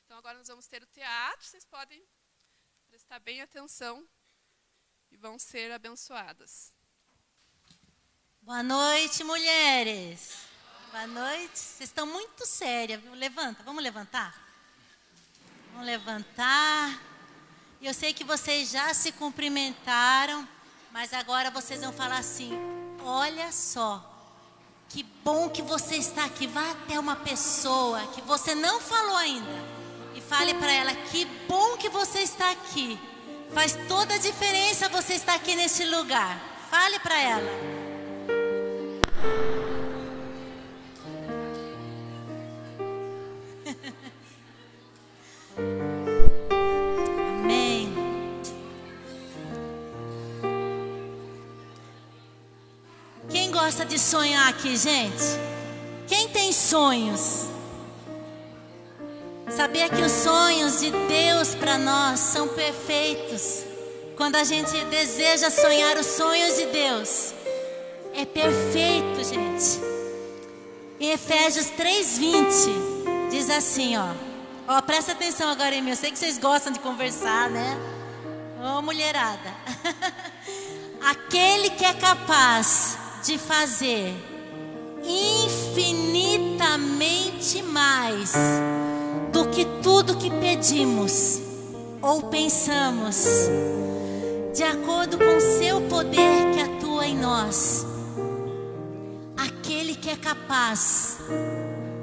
Então agora nós vamos ter o teatro, vocês podem prestar bem atenção e vão ser abençoadas. Boa noite, mulheres. Boa noite. Vocês estão muito sérias, viu? Levanta, vamos levantar? Vamos levantar. Eu sei que vocês já se cumprimentaram, mas agora vocês vão falar assim: olha só, que bom que você está aqui. Vá até uma pessoa que você não falou ainda e fale para ela: que bom que você está aqui. Faz toda a diferença você estar aqui nesse lugar. Fale para ela. Amém. Quem gosta de sonhar aqui, gente? Quem tem sonhos? Sabia que os sonhos de Deus para nós são perfeitos? Quando a gente deseja sonhar os sonhos de Deus, é perfeito, gente. Em Efésios 3:20 diz assim, ó, presta atenção agora em mim. Eu sei que vocês gostam de conversar, né? Ô, mulherada. Aquele que é capaz de fazer infinitamente mais do que tudo que pedimos ou pensamos, de acordo com o seu poder que atua em nós. Aquele que é capaz,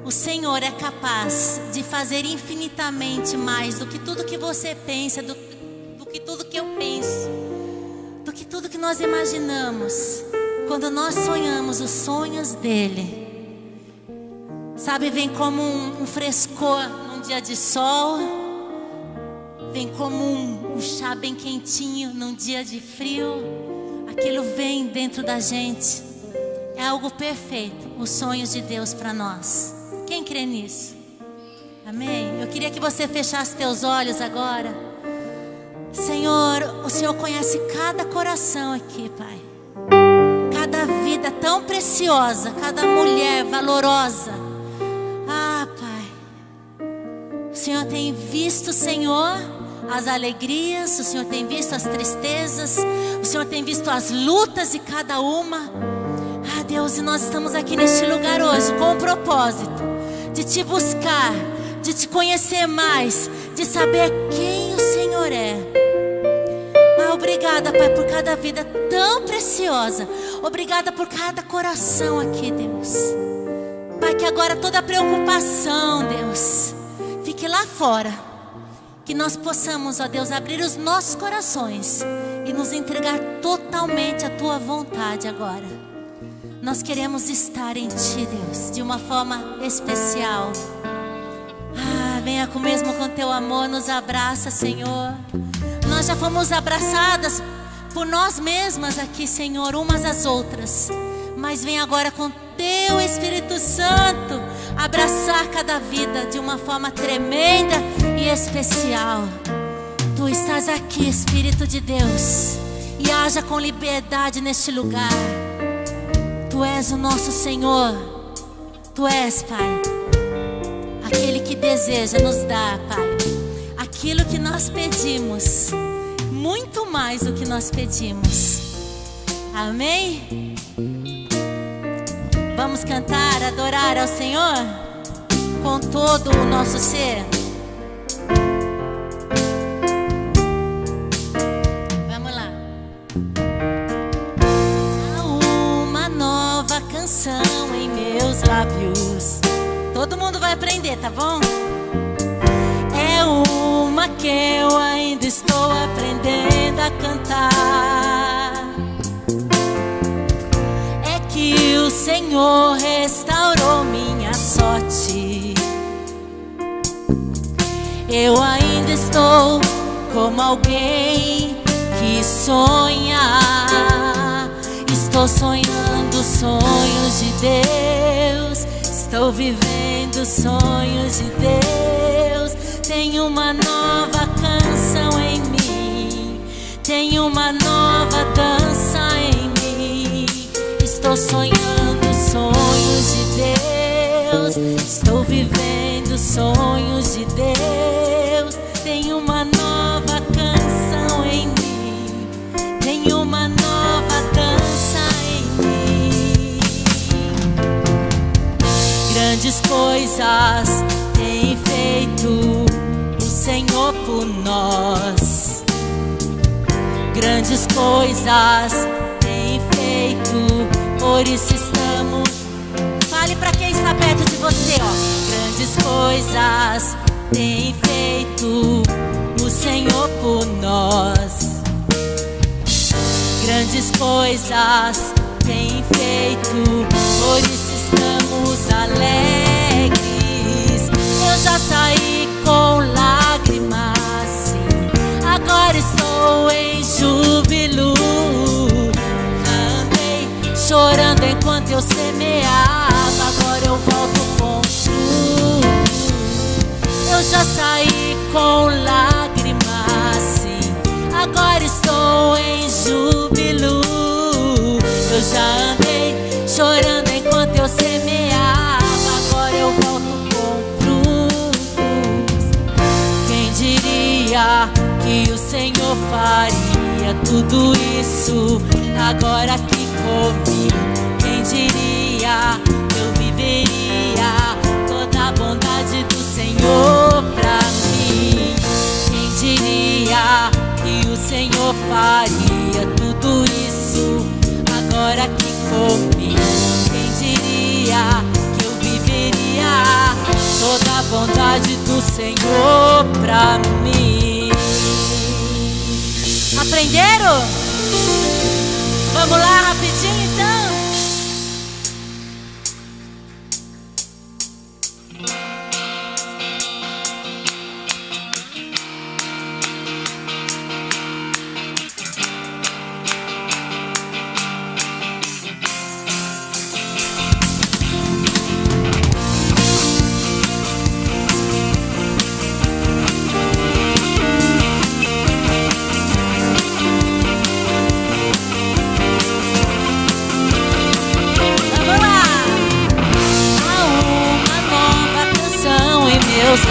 o Senhor é capaz de fazer infinitamente mais do que tudo que você pensa, do que tudo que eu penso, do que tudo que nós imaginamos. Quando nós sonhamos os sonhos dele, sabe, vem como um frescor num dia de sol, vem como um chá bem quentinho num dia de frio. Aquilo vem dentro da gente. É algo perfeito, os sonhos de Deus para nós. Quem crê nisso? Amém? Eu queria que você fechasse teus olhos agora. Senhor, o Senhor conhece cada coração aqui, Pai. Cada vida tão preciosa, cada mulher valorosa. Ah, Pai, o Senhor tem visto, Senhor, as alegrias, o Senhor tem visto as tristezas, o Senhor tem visto as lutas de cada uma. Ah, Deus, e nós estamos aqui neste lugar hoje com o propósito de te buscar, de te conhecer mais, de saber quem o Senhor é. Obrigada, Pai, por cada vida tão preciosa. Obrigada por cada coração aqui, Deus. Pai, que agora toda preocupação, Deus, fique lá fora. Que nós possamos, ó Deus, abrir os nossos corações e nos entregar totalmente à Tua vontade agora. Nós queremos estar em Ti, Deus, de uma forma especial. Ah, venha mesmo com Teu amor, nos abraça, Senhor. Nós já fomos abraçadas por nós mesmas aqui, Senhor, umas às outras. Mas vem agora com Teu Espírito Santo abraçar cada vida de uma forma tremenda e especial. Tu estás aqui, Espírito de Deus, e haja com liberdade neste lugar. Tu és o nosso Senhor. Tu és, Pai, aquele que deseja nos dar, Pai, aquilo que nós pedimos, muito mais do que nós pedimos. Amém? Vamos cantar, adorar ao Senhor com todo o nosso ser. Vamos lá. Há uma nova canção em meus lábios. Todo mundo vai aprender, tá bom? É uma que eu ainda estou aprendendo a cantar. É que o Senhor restaurou minha sorte. Eu ainda estou como alguém que sonha. Estou sonhando sonhos de Deus. Estou vivendo sonhos de Deus. Tem uma nova canção em mim. Tem uma nova dança em mim. Estou sonhando sonhos de Deus. Estou vivendo sonhos de Deus. Tem uma nova canção em mim, tem uma nova dança em mim. Grandes coisas tem feito o Senhor por nós. Grandes coisas tem feito, por isso estamos. Fale para quem está perto de você, ó. Grandes coisas tem feito o Senhor por nós. Grandes coisas tem feito, por isso estamos alegres. Eu já saí com lágrimas, sim, agora estou em júbilo. Andei chorando enquanto eu semeava, agora eu volto com frutos. Eu já saí com lágrimas, sim, agora estou em júbilo. Eu já andei chorando enquanto eu semeava, agora eu volto com frutos. Quem diria que o Senhor faria tudo isso agora aqui comigo? Quem diria que eu viveria toda a bondade do Senhor pra mim? Quem diria que o Senhor faria tudo isso agora aqui comigo? Quem diria que eu viveria toda a bondade do Senhor pra mim? Aprenderam? Vamos lá rapidinho então?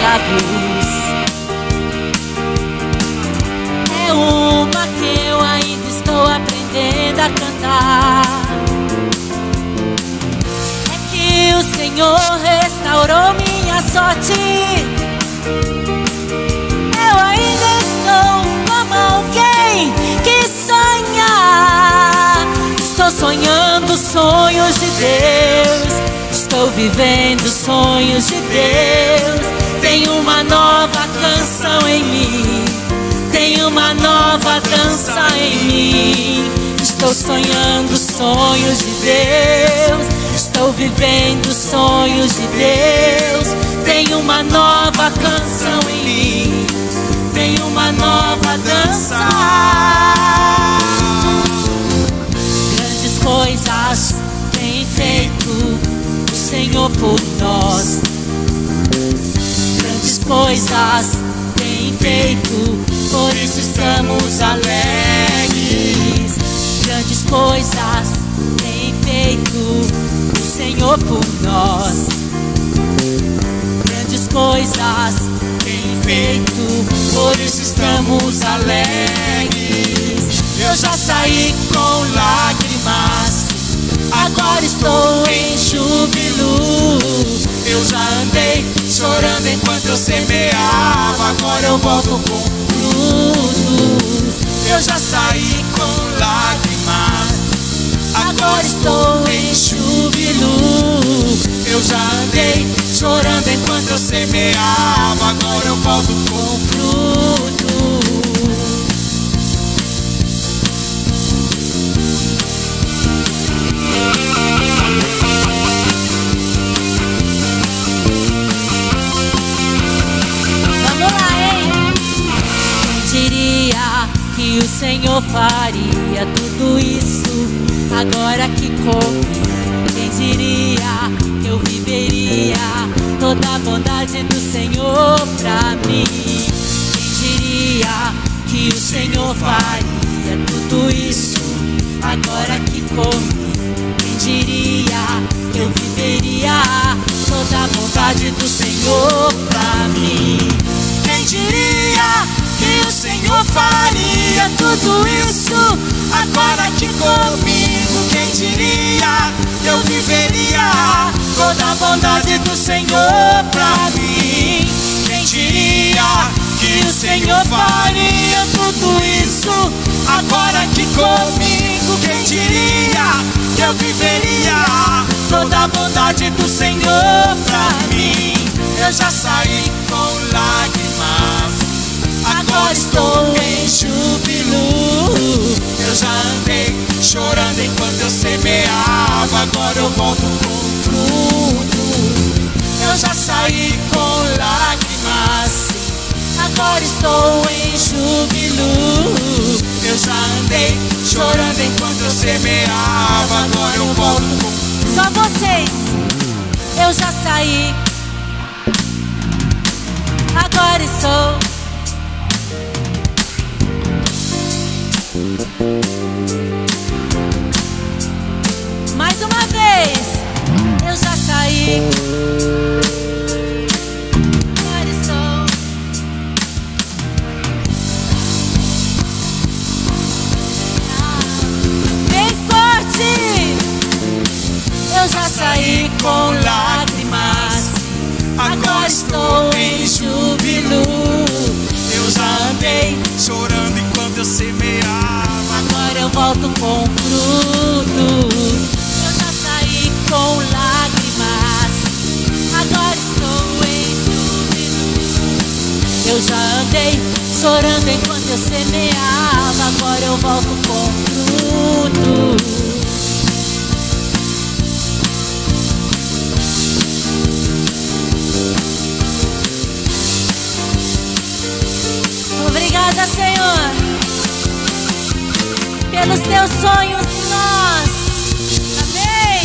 Lábios. É uma que eu ainda estou aprendendo a cantar. É que o Senhor restaurou minha sorte. Eu ainda estou como alguém que sonha. Estou sonhando sonhos de Deus. Estou vivendo sonhos de Deus. Tem uma nova canção em mim, tem uma nova dança em mim. Estou sonhando sonhos de Deus, estou vivendo sonhos de Deus. Tem uma nova canção em mim, tem uma nova dança. Grandes coisas tem feito o Senhor por nós. Coisas tem feito, por isso estamos alegres. Grandes coisas tem feito o Senhor por nós. Grandes coisas tem feito, por isso estamos alegres. Eu já saí com lágrimas, agora estou em júbilo. Eu já andei chorando enquanto eu semeava, agora eu volto com frutos. Eu já saí com lágrimas, agora estou em júbilo. Eu já andei chorando enquanto eu semeava, agora eu volto com frutos. Que o Senhor faria tudo isso agora aqui comigo. Quem diria que eu viveria toda a bondade do Senhor pra mim? Quem diria que o Senhor faria tudo isso agora aqui comigo? Quem diria que eu viveria toda a bondade do Senhor pra mim? Quem diria tudo isso. Agora aqui comigo, quem diria que eu viveria toda a bondade do Senhor pra mim? Quem diria que o Senhor faria tudo isso? Agora aqui comigo, quem diria que eu viveria toda a bondade do Senhor pra mim? Eu já saí com lágrimas, agora estou em júbilo. Eu já andei chorando enquanto eu semeava, agora eu volto com fruto. Eu já saí com lágrimas, agora estou em júbilo. Eu já andei chorando enquanto eu semeava, agora eu volto com fruto. Só vocês. Eu já saí, agora estou. Mais uma vez. Eu já saí, agora estou. Bem forte. Eu já saí com lágrimas, agora estou em júbilo. Eu já andei chorando enquanto eu semeava, agora eu volto com frutos. Eu já saí com lágrimas, agora estou em júbilo. Eu já andei chorando enquanto eu semeava, agora eu volto com frutos. Obrigada, Senhor, pelos teus sonhos em nós. Amém.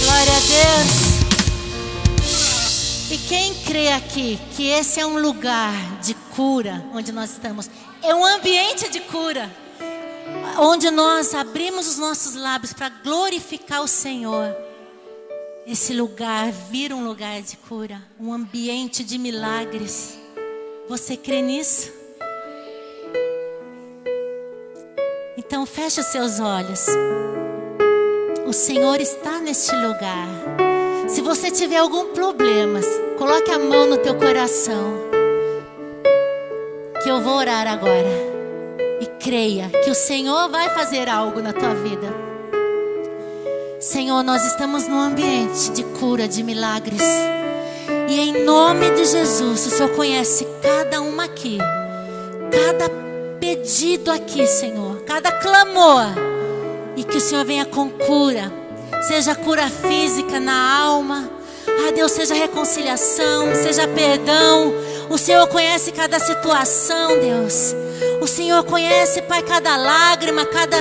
Glória a Deus. E quem crê aqui que esse é um lugar de cura, onde nós estamos, é um ambiente de cura, onde nós abrimos os nossos lábios para glorificar o Senhor. Esse lugar vira um lugar de cura, um ambiente de milagres. Você crê nisso? Então feche os seus olhos. O Senhor está neste lugar. Se você tiver algum problema, coloque a mão no teu coração, que eu vou orar agora. E creia que o Senhor vai fazer algo na tua vida. Senhor, nós estamos num ambiente de cura, de milagres. E em nome de Jesus, o Senhor conhece cada uma aqui, cada pedido aqui, Senhor, cada clamor. E que o Senhor venha com cura, seja cura física na alma, Deus, seja reconciliação, seja perdão. O Senhor conhece cada situação, Deus. O Senhor conhece, Pai, cada lágrima, cada,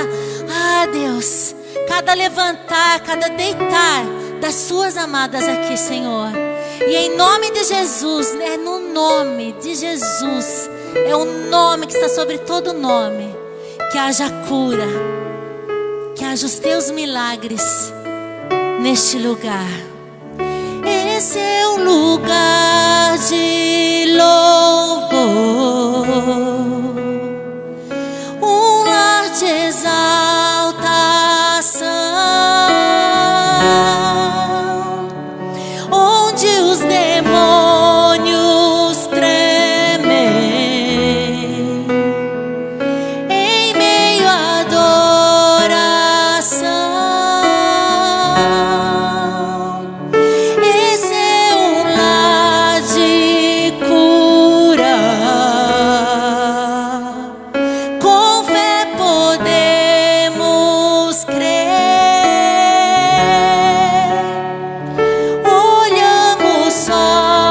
Deus, cada levantar, cada deitar das suas amadas aqui, Senhor. E em nome de Jesus, é no nome de Jesus, é o nome que está sobre todo nome, que haja cura, que haja os teus milagres neste lugar. Esse é um lugar de louvor, um lar de exaltação, onde os demônios tremem em meio à adoração. Esse é um lar de cura, com fé podemos crer. Olhamos só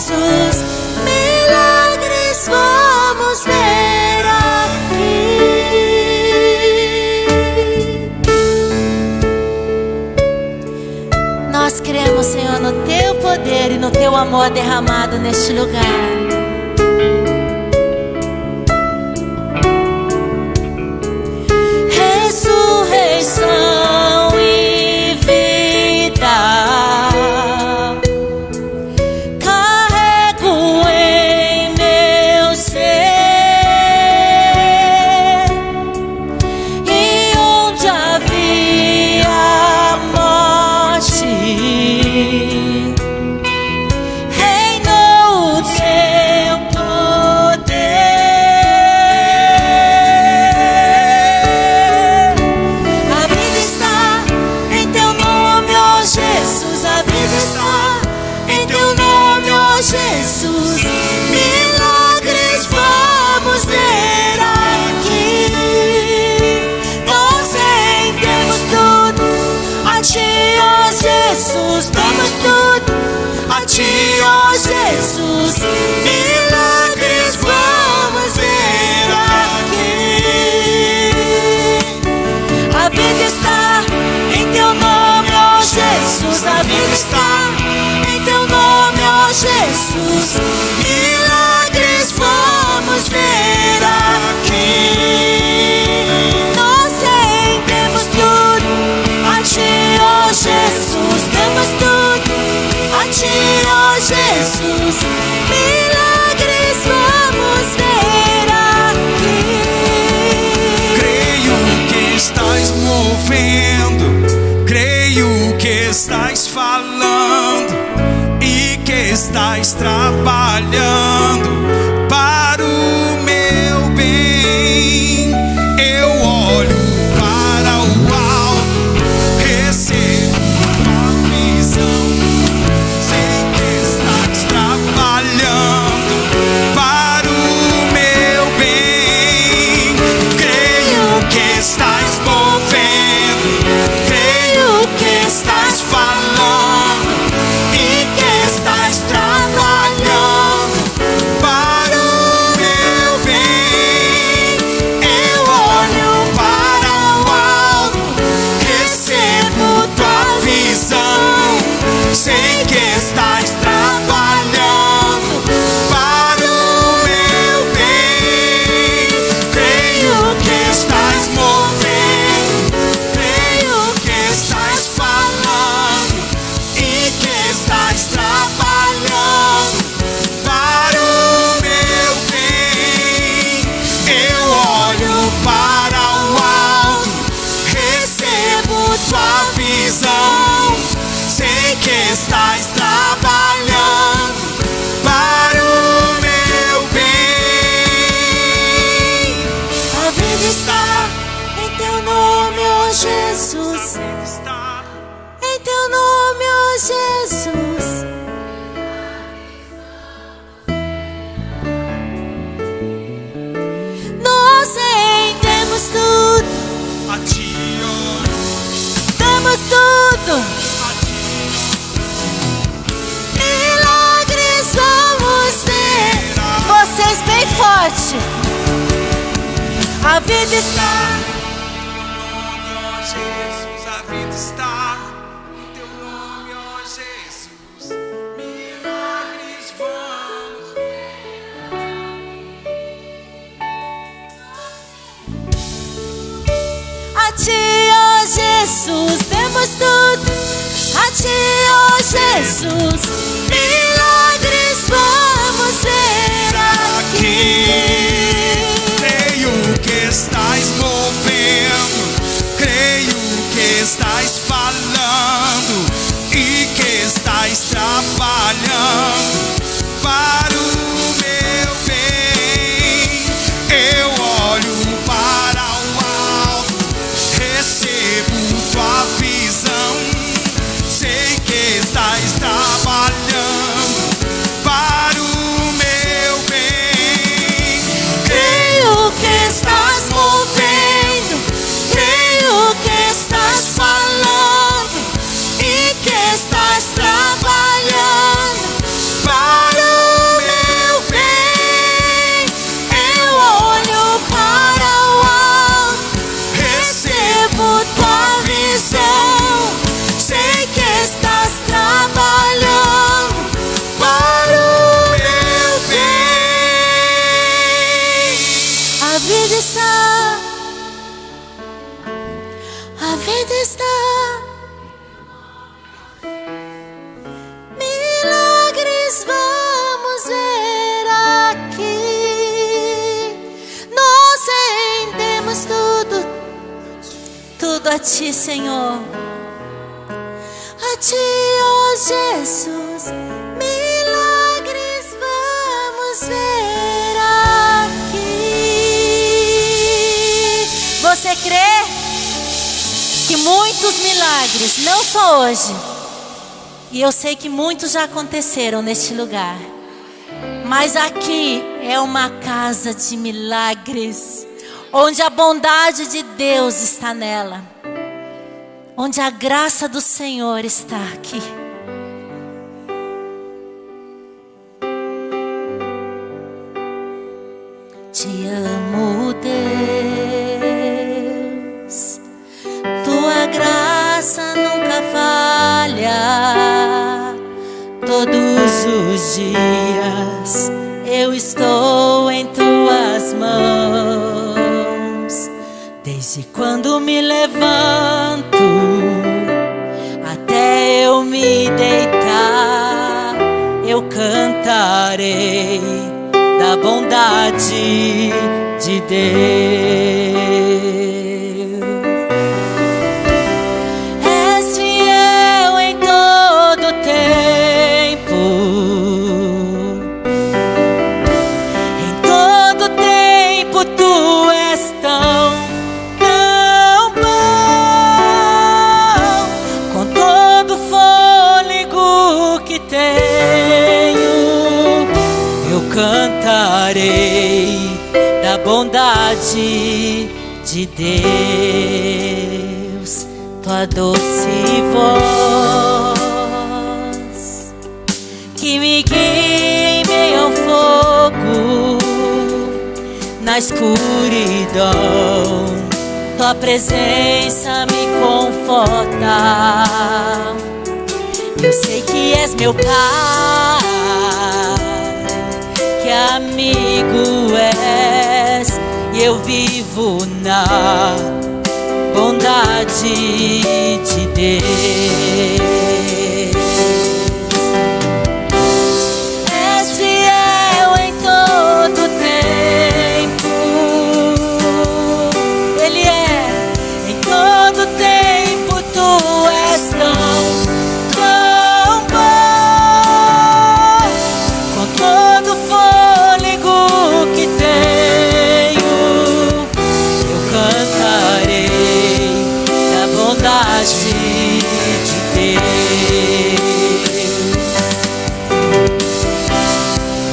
Jesus, milagres vamos ver aqui. Nós cremos, Senhor, no Teu poder e no Teu amor derramado neste lugar. Ressurreição e vida, carrego em meu ser, e onde havia morte, reinou o Teu poder. A vida está em Teu nome, ó Jesus. A vida está em Teu nome, ó Jesus. Milagres vamos ver aqui. Nós rendemos tudo a Ti, ó Jesus. Damos tudo a Ti, ó Jesus. Milagres vamos ver aqui. A vida está em Teu nome, ó Jesus. A vida está em Teu nome, ó Jesus. Milagres vamos ver aqui. Nós rendemos tudo a Ti, ó Jesus. Damos tudo a Ti, ó Jesus. Milagres vamos ver aqui. Creio que estás movendo, creio que estás falando e que estás trabalhando para o meu bem. Eu olho para o alto, recebo tua visão, sei que estás trabalhando para o meu bem. Creio que estás movendo, creio que estás falando e que estás trabalhando para o meu bem. Eu olho para o alto, recebo tua visão, sei que estás trabalhando para o meu bem. Creio que estás movendo, creio que estás falando e que estás trabalhando para o meu bem. Eu olho para o alto, recebo tua visão, sei que estás trabalhando para o meu bem. A vida está em Teu nome, ó Jesus. Está Em Teu nome, ó Jesus. Nós rendemos tudo, a Ti, ó, damos tudo. a Ti. Milagres vamos ver. Vocês bem forte. A vida está Jesus, a vida está em Teu nome, ó Jesus. Milagres vamos a Ti, ó Jesus. Demos tudo a Ti, ó Jesus. Milagres vamos ver aqui. Creio que estás movendo, creio que estás falando e que estás trabalhando para o meu bem. Eu olho para o alto, recebo tua visão, sei que estás trabalhando para o meu bem. Creio que estás movendo, creio que estás falando e que estás trabalhando para vida está. Milagres vamos ver aqui. Nós rendemos tudo a Ti, Senhor. A Ti, ó Jesus. Milagres vamos ver aqui. Você crê que muitos milagres, não só hoje, e eu sei que muitos já aconteceram neste lugar, mas aqui é uma casa de milagres, onde a bondade de Deus está nela, onde a graça do Senhor está aqui. Te amo, Deus, Tua graça nunca falha. Todos os dias eu estou em Tuas mãos. Desde quando me levanto até eu me deitar, eu cantarei da bondade de Deus. És fiel em todo tempo, em todo tempo Tu és tão bom. Com todo fôlego que tenho, eu cantarei da bondade de Deus. Tua doce voz que me guia em meio ao fogo, na escuridão, Tua presença me conforta. Eu sei que és meu Pai, que amigo és, e eu vivo na bondade de Deus. És fiel em todo tempo, Ele é, em todo tempo Tu és tão bom. Com todo fôlego que tenho, eu cantarei da bondade de Deus.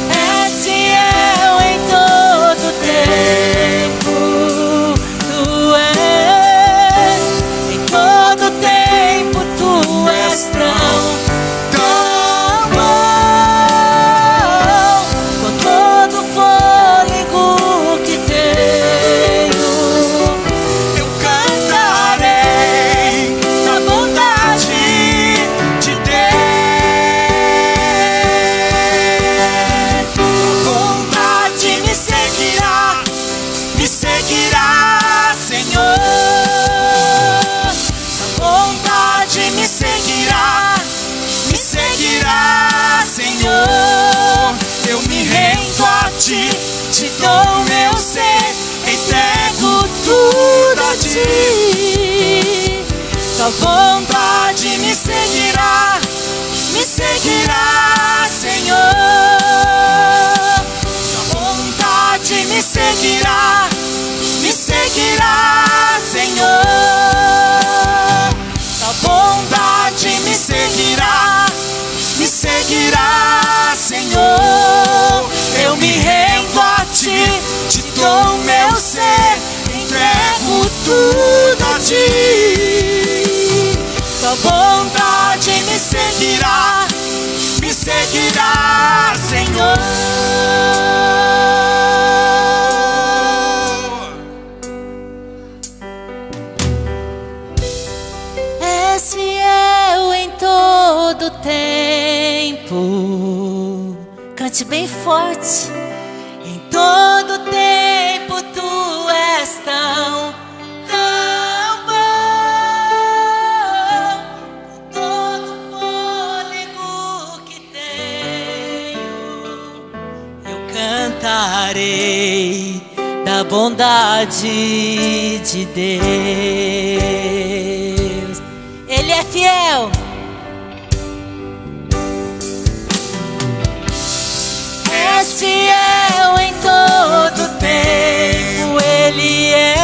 És fiel em todo tempo, Tu és, em todo tempo Tu és tão bom. Com todo fôlego que tenho, eu cantarei da bondade de Deus. A bondade me seguirá, Senhor. A bondade me seguirá, Senhor. Eu me rendo a Ti, te dou meu ser, entrego tudo a Ti. Tua bondade me seguirá, Senhor. Tua bondade me seguirá, Senhor. Tua bondade me seguirá, Senhor. Eu me rendo a Ti, te dou meu ser, entrego tudo a Ti. Tua bondade me seguirá, Senhor. És fiel em todo tempo. Cante bem forte. Em todo tempo Tu és tão bom. cantarei da bondade de Deus. Ele é fiel. É fiel em todo tempo. Ele é.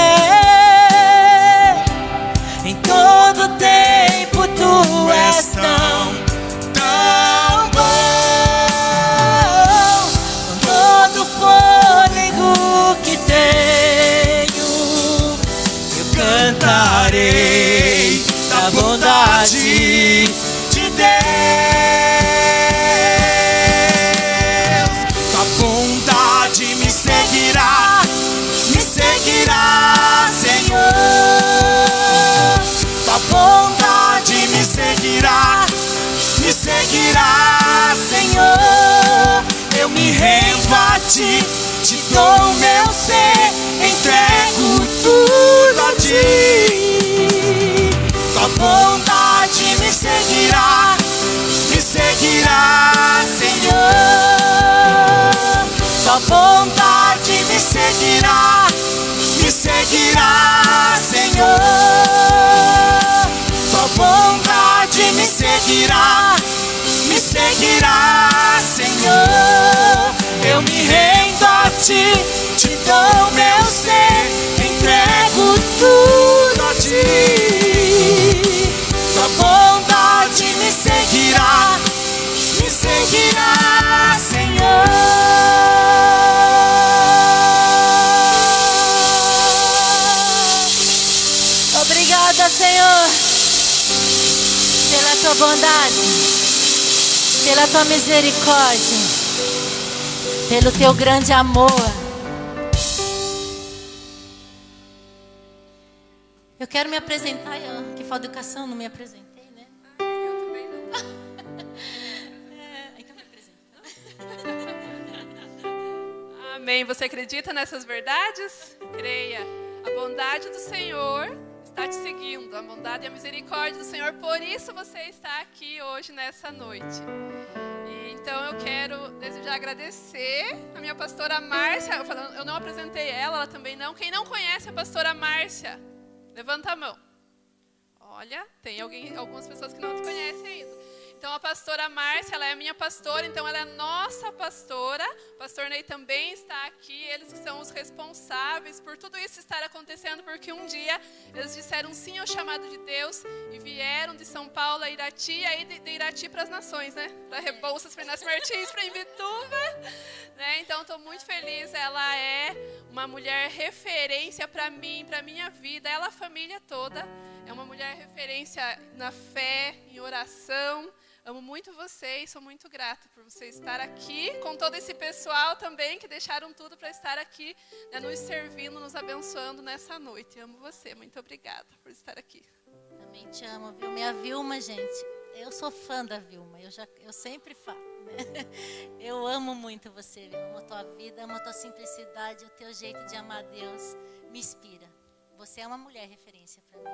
Em todo tempo tu és tão bom. Com todo fôlego que tenho, eu cantarei da bondade de Deus. Tua bondade me seguirá, Senhor. Tua bondade me seguirá, Senhor. Eu me rendo a ti, te dou meu ser, entrego tudo a ti. Tua bondade me seguirá, Senhor. Tua bondade me seguirá, Senhor. Tua bondade me seguirá, Senhor. Eu me rendo a ti, te dou meu ser, entrego tudo a ti. Tua bondade me seguirá, Senhor. Obrigada, Senhor, pela tua bondade, pela tua misericórdia, pelo teu grande amor. Eu quero me apresentar, que falta educação, não me apresentei, né? Eu também não. Então me apresenta. Amém. Você acredita nessas verdades? Creia. A bondade do Senhor está te seguindo. A bondade e a misericórdia do Senhor. Por isso você está aqui hoje, nessa noite. E então eu quero desde já agradecer a minha pastora Márcia. Eu não apresentei ela também não. Quem não conhece a pastora Márcia? Levanta a mão. Olha, tem algumas pessoas que não te conhecem ainda. Então a pastora Márcia, ela é minha pastora, então ela é nossa pastora. O pastor Ney também está aqui, eles que são os responsáveis por tudo isso estar acontecendo, porque um dia eles disseram sim ao chamado de Deus e vieram de São Paulo a Irati, e aí de Irati para as nações, né? Para Rebouças, para Inácio Martins, para Imbituba, né? Então estou muito feliz, ela é uma mulher referência para mim, para minha vida, ela, a família toda, é uma mulher referência na fé, em oração. Amo muito vocês, sou muito grata por você estar aqui, com todo esse pessoal também que deixaram tudo para estar aqui, né, nos servindo, nos abençoando nessa noite. Amo você, muito obrigada por estar aqui. Também te amo, Vilma. E a Vilma, gente, eu sou fã da Vilma, eu sempre falo, né? Eu amo muito você, Vilma, amo a tua vida, amo a tua simplicidade, o teu jeito de amar Deus, me inspira. Você é uma mulher referência para mim.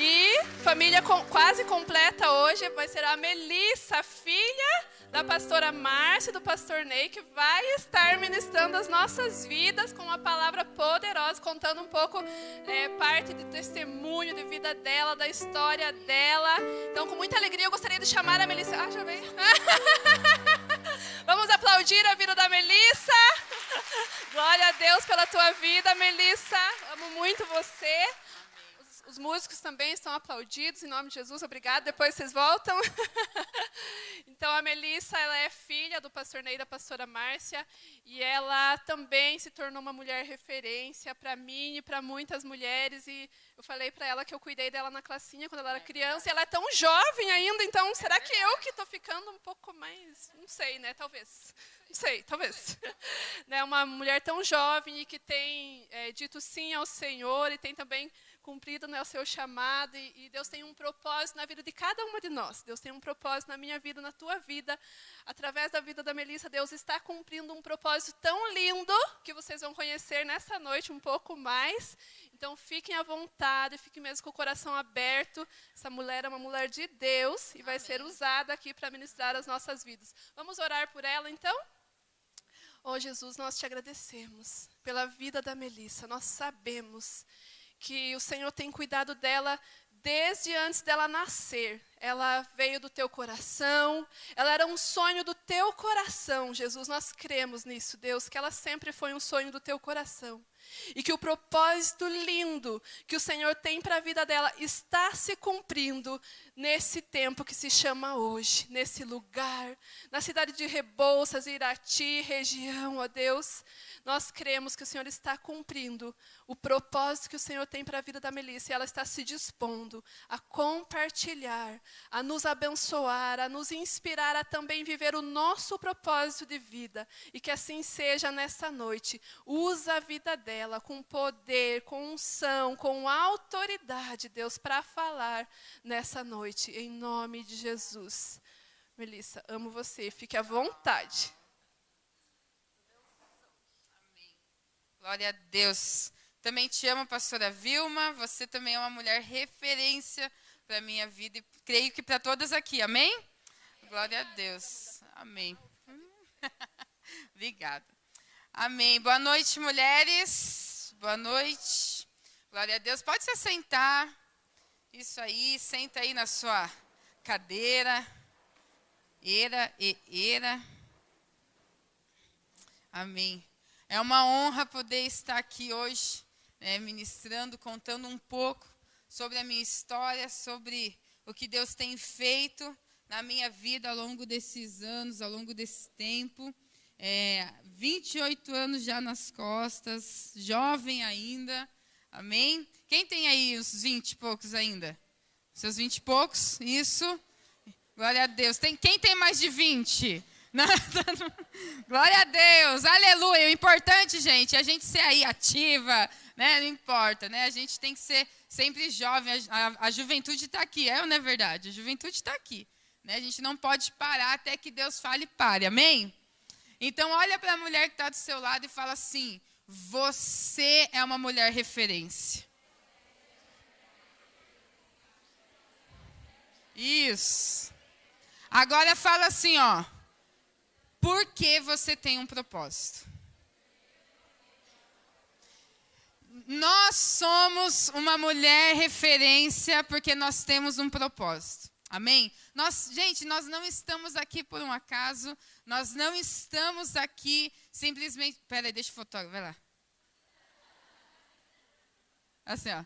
E família quase completa hoje vai ser a Melissa, filha da pastora Márcia e do pastor Ney, que vai estar ministrando as nossas vidas com uma palavra poderosa, contando um pouco parte do testemunho de vida dela, da história dela. Então, com muita alegria, eu gostaria de chamar a Melissa. Ah, já veio. Vamos aplaudir a vida da Melissa. Glória a Deus pela tua vida, Melissa. Amo muito você. Os músicos também estão aplaudidos, em nome de Jesus, obrigada. Depois vocês voltam. Então, a Melissa, ela é filha do pastor Ney e da pastora Márcia. E ela também se tornou uma mulher referência para mim e para muitas mulheres. E eu falei para ela que eu cuidei dela na classinha quando ela era criança. E ela é tão jovem ainda, então será que eu que estou ficando um pouco mais... Não sei, né? Talvez. Não sei, talvez. Né? Uma mulher tão jovem e que tem dito sim ao Senhor e tem também cumprido, né, o seu chamado, e Deus tem um propósito na vida de cada uma de nós. Deus tem um propósito na minha vida, na tua vida. Através da vida da Melissa, Deus está cumprindo um propósito tão lindo que vocês vão conhecer nessa noite um pouco mais. Então, fiquem à vontade, fiquem mesmo com o coração aberto. Essa mulher é uma mulher de Deus e vai ser usada aqui para ministrar as nossas vidas. Vamos orar por ela, então? Oh, Jesus, nós te agradecemos pela vida da Melissa. Nós sabemos que o Senhor tem cuidado dela desde antes dela nascer. Ela veio do teu coração, ela era um sonho do teu coração, Jesus. Nós cremos nisso, Deus, que ela sempre foi um sonho do teu coração. E que o propósito lindo que o Senhor tem para a vida dela está se cumprindo nesse tempo que se chama hoje, nesse lugar, na cidade de Rebouças, Irati, região, ó Deus. Nós cremos que o Senhor está cumprindo o propósito que o Senhor tem para a vida da Melissa, e ela está se dispondo a compartilhar, a nos abençoar, a nos inspirar a também viver o nosso propósito de vida, e que assim seja nessa noite. Usa a vida dela com poder, com unção, com autoridade, Deus, para falar nessa noite, em nome de Jesus. Melissa, amo você, fique à vontade. Glória a Deus. Também te amo, pastora Vilma. Você também é uma mulher referência para a minha vida e creio que para todas aqui. Amém? Glória a Deus. Amém. Obrigada. Amém. Boa noite, mulheres. Boa noite. Glória a Deus. Pode se assentar. Isso aí. Senta aí na sua cadeira. Era. Amém. É uma honra poder estar aqui hoje, né, ministrando, contando um pouco sobre a minha história, sobre o que Deus tem feito na minha vida ao longo desses anos, ao longo desse tempo. 28 anos já nas costas, jovem ainda, amém? Quem tem aí os 20 e poucos ainda? Seus 20 e poucos? Isso. Glória a Deus. Quem tem mais de 20? Glória a Deus, aleluia. O importante, gente, é a gente ser aí ativa, né? Não importa, né? A gente tem que ser sempre jovem. A juventude está aqui, não é verdade? A juventude está aqui, né? A gente não pode parar até que Deus fale pare, amém? Então olha para a mulher que está do seu lado e fala assim: você é uma mulher referência. Isso. Agora fala assim, ó. Porque você tem um propósito. Nós somos uma mulher referência porque nós temos um propósito. Amém? Gente, nós não estamos aqui por um acaso. Nós não estamos aqui simplesmente... Peraí, deixa o fotógrafo, vai lá. Assim, ó.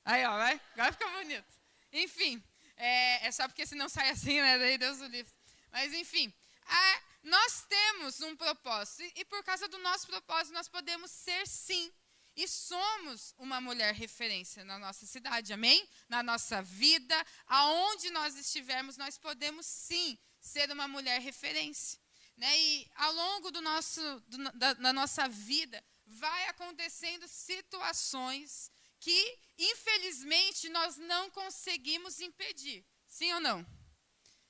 Aí, ó, vai. Agora fica bonito. Enfim, é só porque senão sai assim, né? Daí Deus o livre. Mas, enfim... Nós temos um propósito, e por causa do nosso propósito nós podemos ser sim, e somos uma mulher referência na nossa cidade, amém? Na nossa vida, aonde nós estivermos, nós podemos sim ser uma mulher referência, né? E ao longo da nossa vida, vai acontecendo situações que, infelizmente, nós não conseguimos impedir, sim ou não?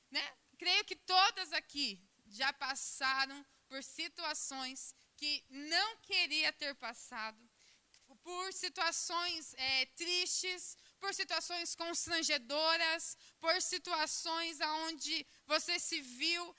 Né? Creio que todas aqui já passaram por situações que não queria ter passado, por situações tristes, por situações constrangedoras, por situações onde você se viu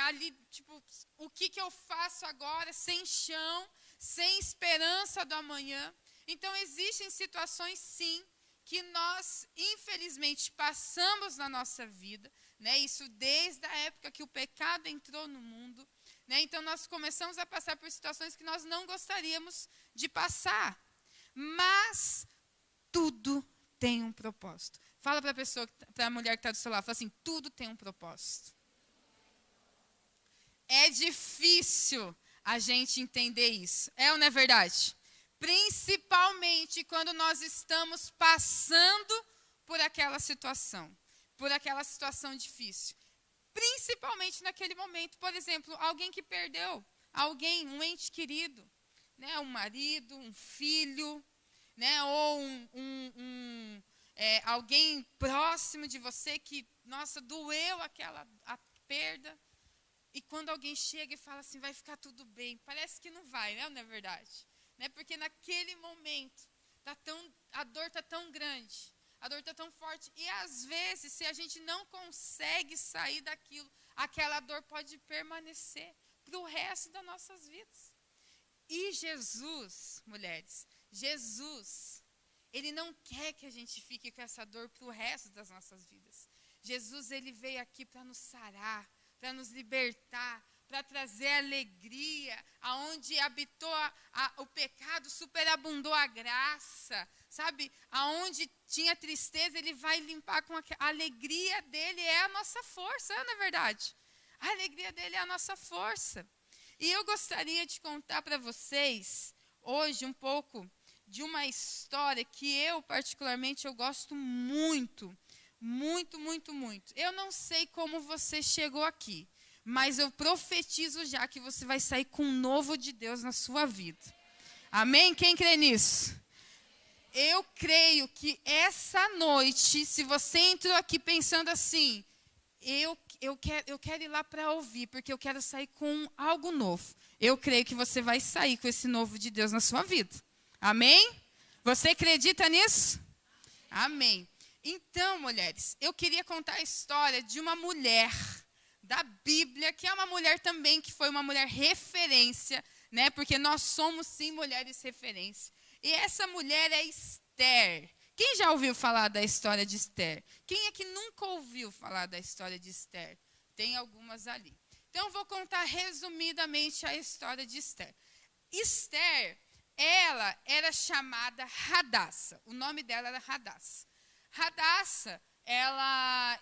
ali, tipo, o que eu faço agora, sem chão, sem esperança do amanhã. Então, existem situações, sim, que nós, infelizmente, passamos na nossa vida, né? Isso desde a época que o pecado entrou no mundo, né? Então, nós começamos a passar por situações que nós não gostaríamos de passar. Mas tudo tem um propósito. Fala para a mulher que está do seu lado, fala assim, tudo tem um propósito. É difícil a gente entender isso. É ou não é verdade? Principalmente quando nós estamos passando por aquela situação difícil. Principalmente naquele momento, por exemplo, alguém que perdeu alguém, um ente querido, né? Um marido, um filho, né? Ou alguém próximo de você que, nossa, doeu a perda. E quando alguém chega e fala assim, vai ficar tudo bem, parece que não vai, né? Não é verdade? Né? Porque naquele momento, a dor está tão grande, a dor está tão forte. E às vezes, se a gente não consegue sair daquilo, aquela dor pode permanecer para o resto das nossas vidas. E Jesus, mulheres, Jesus, Ele não quer que a gente fique com essa dor para o resto das nossas vidas. Jesus, Ele veio aqui para nos sarar, para nos libertar, para trazer alegria, aonde habitou o pecado, superabundou a graça, sabe? Aonde tinha tristeza, Ele vai limpar com a alegria dEle, é a nossa força, não é verdade? A alegria dEle é a nossa força. E eu gostaria de contar para vocês, hoje, um pouco de uma história que eu, particularmente, eu gosto muito, muito, muito, muito. Eu não sei como você chegou aqui, mas eu profetizo já que você vai sair com um novo de Deus na sua vida. Amém? Quem crê nisso? Eu creio que essa noite, se você entrou aqui pensando assim, eu quero ir lá para ouvir, porque eu quero sair com algo novo. Eu creio que você vai sair com esse novo de Deus na sua vida. Amém? Você acredita nisso? Amém. Então, mulheres, eu queria contar a história de uma mulher da Bíblia, que é uma mulher também, que foi uma mulher referência, né? Porque nós somos, sim, mulheres referência. E essa mulher é Esther. Quem já ouviu falar da história de Esther? Quem é que nunca ouviu falar da história de Esther? Tem algumas ali. Então, eu vou contar resumidamente a história de Esther. Esther, ela era chamada Hadassa. O nome dela era Hadassa. Hadassa, ela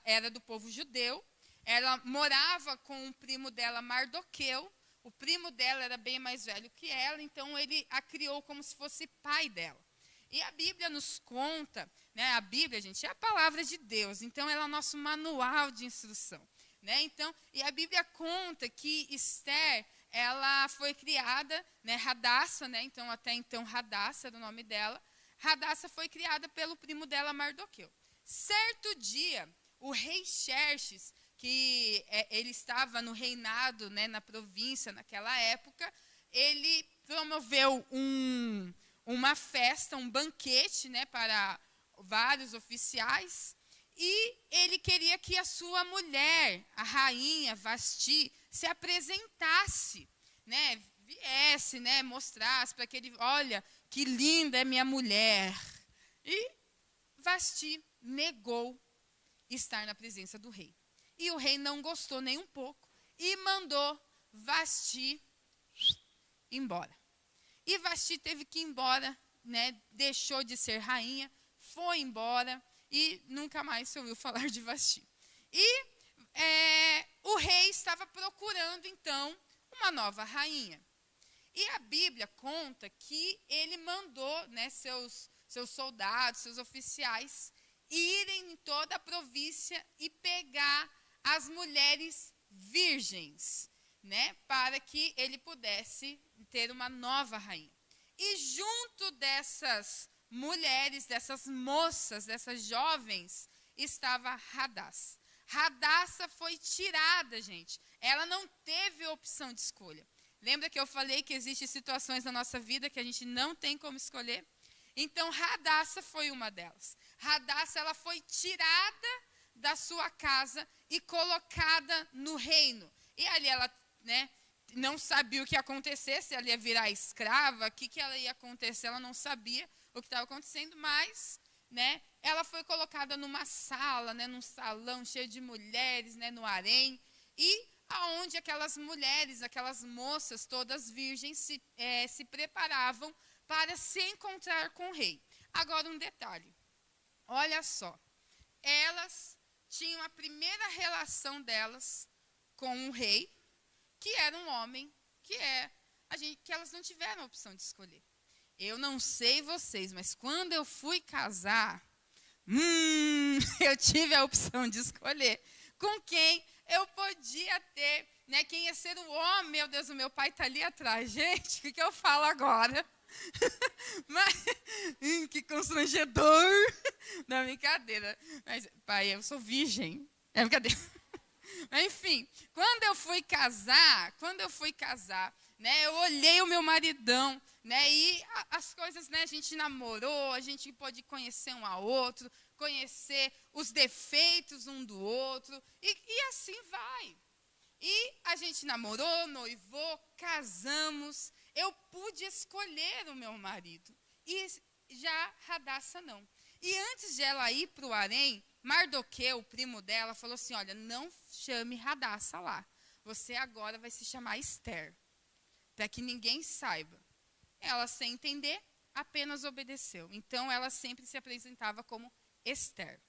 era do povo judeu. Ela morava com o primo dela, Mardoqueu. O primo dela era bem mais velho que ela, então ele a criou como se fosse pai dela. E a Bíblia nos conta, né? A Bíblia, gente, é a palavra de Deus, então ela é o nosso manual de instrução, né? Então, e a Bíblia conta que Esther, ela foi criada, né? Hadassa, né? Então, até então, Hadassa era o nome dela. Hadassa foi criada pelo primo dela, Mardoqueu. Certo dia, o rei Xerxes, que ele estava no reinado, né, na província naquela época, ele promoveu uma festa, um banquete, né, para vários oficiais, e ele queria que a sua mulher, a rainha Vasti, se apresentasse, né, viesse, né, mostrasse para que ele, olha, que linda é minha mulher. E Vasti negou estar na presença do rei. E o rei não gostou nem um pouco e mandou Vasti embora. E Vasti teve que ir embora, né? Deixou de ser rainha, foi embora e nunca mais se ouviu falar de Vasti. E o rei estava procurando, então, uma nova rainha. E a Bíblia conta que ele mandou, né, seus soldados, seus oficiais, irem em toda a província e pegar as mulheres virgens, né, para que ele pudesse ter uma nova rainha. E junto dessas mulheres, dessas moças, dessas jovens, estava Hadassa. Hadassa foi tirada, gente. Ela não teve opção de escolha. Lembra que eu falei que existem situações na nossa vida que a gente não tem como escolher? Então, Hadassa foi uma delas. Hadassa, ela foi tirada da sua casa e colocada no reino. E ali ela, né, não sabia o que ia acontecer, se ela ia virar escrava, o que ela ia acontecer, ela não sabia o que estava acontecendo, mas, né, ela foi colocada numa sala, né, num salão cheio de mulheres, né, no harém, e aonde aquelas mulheres, aquelas moças, todas virgens, se preparavam para se encontrar com o rei. Agora um detalhe, olha só, elas tinham a primeira relação delas com o rei, que era um homem, que elas não tiveram a opção de escolher. Eu não sei vocês, mas quando eu fui casar, eu tive a opção de escolher com quem eu podia ter, né, quem ia ser o homem. Meu Deus, o meu pai está ali atrás. Gente, o que eu falo agora? Mas, que constrangedor. Não, brincadeira. Mas, pai, eu sou virgem. É brincadeira. Mas, enfim, quando eu fui casar, né, eu olhei o meu maridão, né, e as coisas, né, a gente namorou, a gente pôde conhecer um ao outro, conhecer os defeitos um do outro, e assim vai. E a gente namorou, noivou, casamos, eu pude escolher o meu marido, e já Radassa não. E antes de ela ir para o harém, Mardoqueu, o primo dela, falou assim, olha, não chame Radassa lá, você agora vai se chamar Esther, para que ninguém saiba. Ela, sem entender, apenas obedeceu. Então, ela sempre se apresentava como Esther.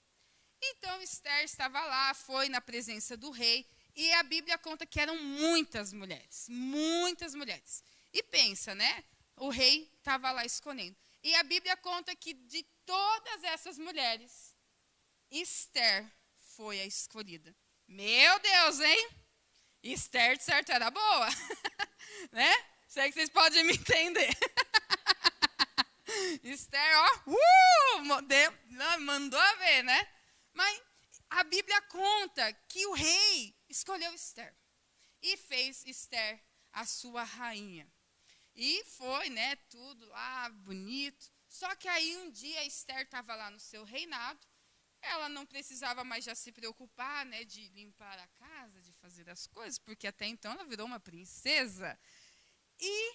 Então, Esther estava lá, foi na presença do rei, e a Bíblia conta que eram muitas mulheres, muitas mulheres. E pensa, né? O rei estava lá escolhendo. E a Bíblia conta que de todas essas mulheres, Esther foi a escolhida. Meu Deus, hein? Esther, de certo, era boa. Né? Sei que vocês podem me entender. Esther, ó, mandou a ver, né? Mas a Bíblia conta que o rei escolheu Esther e fez Esther a sua rainha. E foi, né, tudo lá bonito. Só que aí um dia Esther estava lá no seu reinado. Ela não precisava mais já se preocupar, né, de limpar a casa, de fazer as coisas, porque até então ela virou uma princesa. E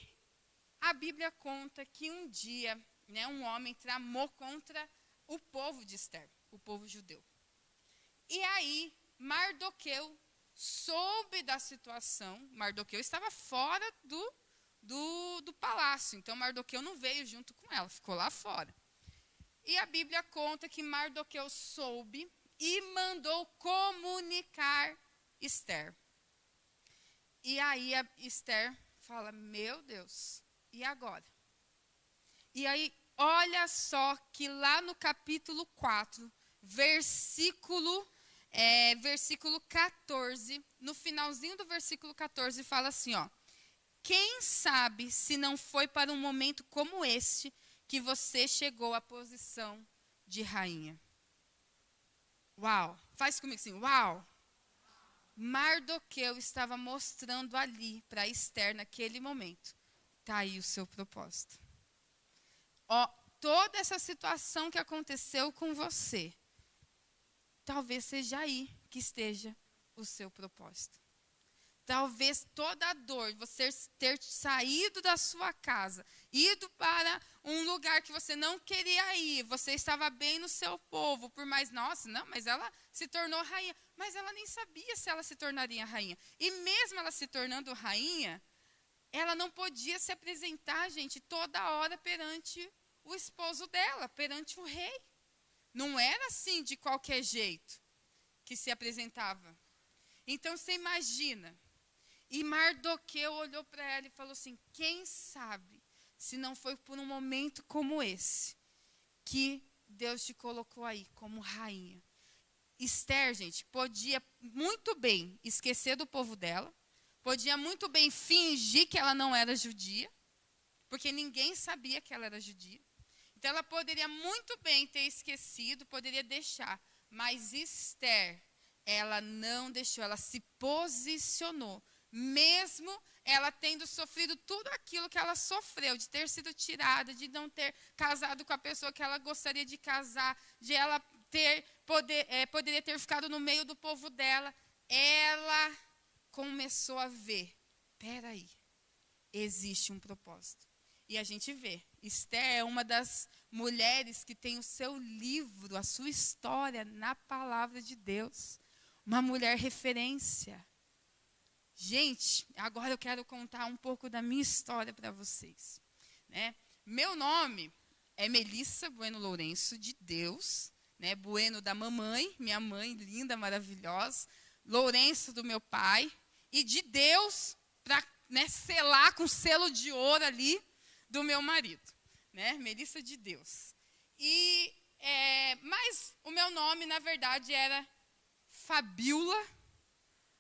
a Bíblia conta que um dia, né, um homem tramou contra o povo de Esther, o povo judeu. E aí Mardoqueu soube da situação. Mardoqueu estava fora do palácio, então Mardoqueu não veio junto com ela, ficou lá fora. E a Bíblia conta que Mardoqueu soube e mandou comunicar Esther. E aí a Esther fala, meu Deus, e agora? E aí, olha só que lá no capítulo 4, versículo 14, no finalzinho do versículo 14, fala assim, ó. Quem sabe se não foi para um momento como este que você chegou à posição de rainha? Uau! Faz comigo assim, uau! Mardoqueu estava mostrando ali para Esther naquele momento. Está aí o seu propósito. Ó, toda essa situação que aconteceu com você, talvez seja aí que esteja o seu propósito. Talvez toda a dor, você ter saído da sua casa, ido para um lugar que você não queria ir, você estava bem no seu povo, por mais, nossa, não, mas ela se tornou rainha. Mas ela nem sabia se ela se tornaria rainha. E mesmo ela se tornando rainha, ela não podia se apresentar, gente, toda hora perante o esposo dela, perante o rei. Não era assim de qualquer jeito que se apresentava. Então você imagina. E Mardoqueu olhou para ela e falou assim, quem sabe se não foi por um momento como esse que Deus te colocou aí como rainha. Esther, gente, podia muito bem esquecer do povo dela, podia muito bem fingir que ela não era judia, porque ninguém sabia que ela era judia. Então ela poderia muito bem ter esquecido, poderia deixar, mas Esther, ela não deixou, ela se posicionou. Mesmo ela tendo sofrido tudo aquilo que ela sofreu, de ter sido tirada, de não ter casado com a pessoa que ela gostaria de casar, de ela poderia ter ficado no meio do povo dela, ela começou a ver, peraí, existe um propósito. E a gente vê, Esther é uma das mulheres que tem o seu livro, a sua história na palavra de Deus. Uma mulher referência. Gente, agora eu quero contar um pouco da minha história para vocês. Né? Meu nome é Melissa Bueno Lourenço, de Deus. Né? Bueno da mamãe, minha mãe linda, maravilhosa. Lourenço do meu pai. E de Deus, para, né, selar com selo de ouro ali do meu marido. Né? Melissa de Deus. Mas o meu nome, na verdade, era Fabiola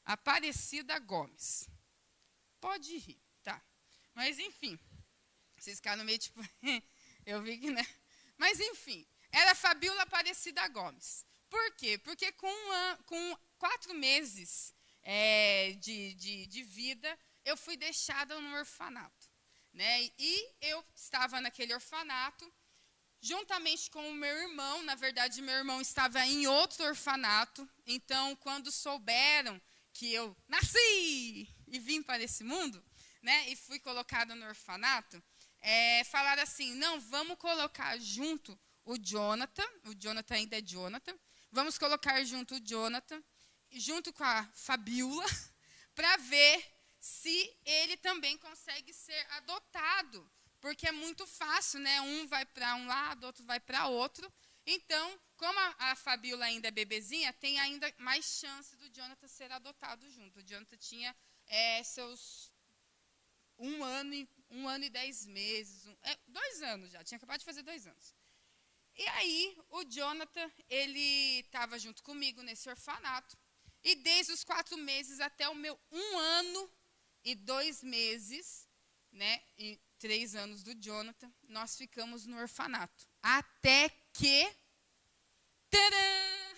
Aparecida Gomes. Pode rir, tá? Mas, enfim. Vocês ficaram meio tipo, eu vi que, né? Mas, enfim, era Fabiola Aparecida Gomes. Por quê? Porque com 4 meses de vida, eu fui deixada no orfanato, né? E eu estava naquele orfanato, juntamente com o meu irmão. Na verdade, meu irmão estava em outro orfanato. Então, quando souberam que eu nasci e vim para esse mundo, né, e fui colocada no orfanato, falaram assim, não, vamos colocar junto o Jonathan ainda é Jonathan, vamos colocar junto o Jonathan, junto com a Fabiola, para ver se ele também consegue ser adotado, porque é muito fácil, né? Um vai para um lado, outro vai para outro. Então, como a Fabiola ainda é bebezinha, tem ainda mais chance do Jonathan ser adotado junto. O Jonathan tinha seus 1 ano e 10 meses, 2 anos já, tinha acabado de fazer 2 anos. E aí, o Jonathan, ele estava junto comigo nesse orfanato, e desde os 4 meses até o meu 1 ano e 2 meses, né, e 3 anos do Jonathan, nós ficamos no orfanato. Até que, tcharam,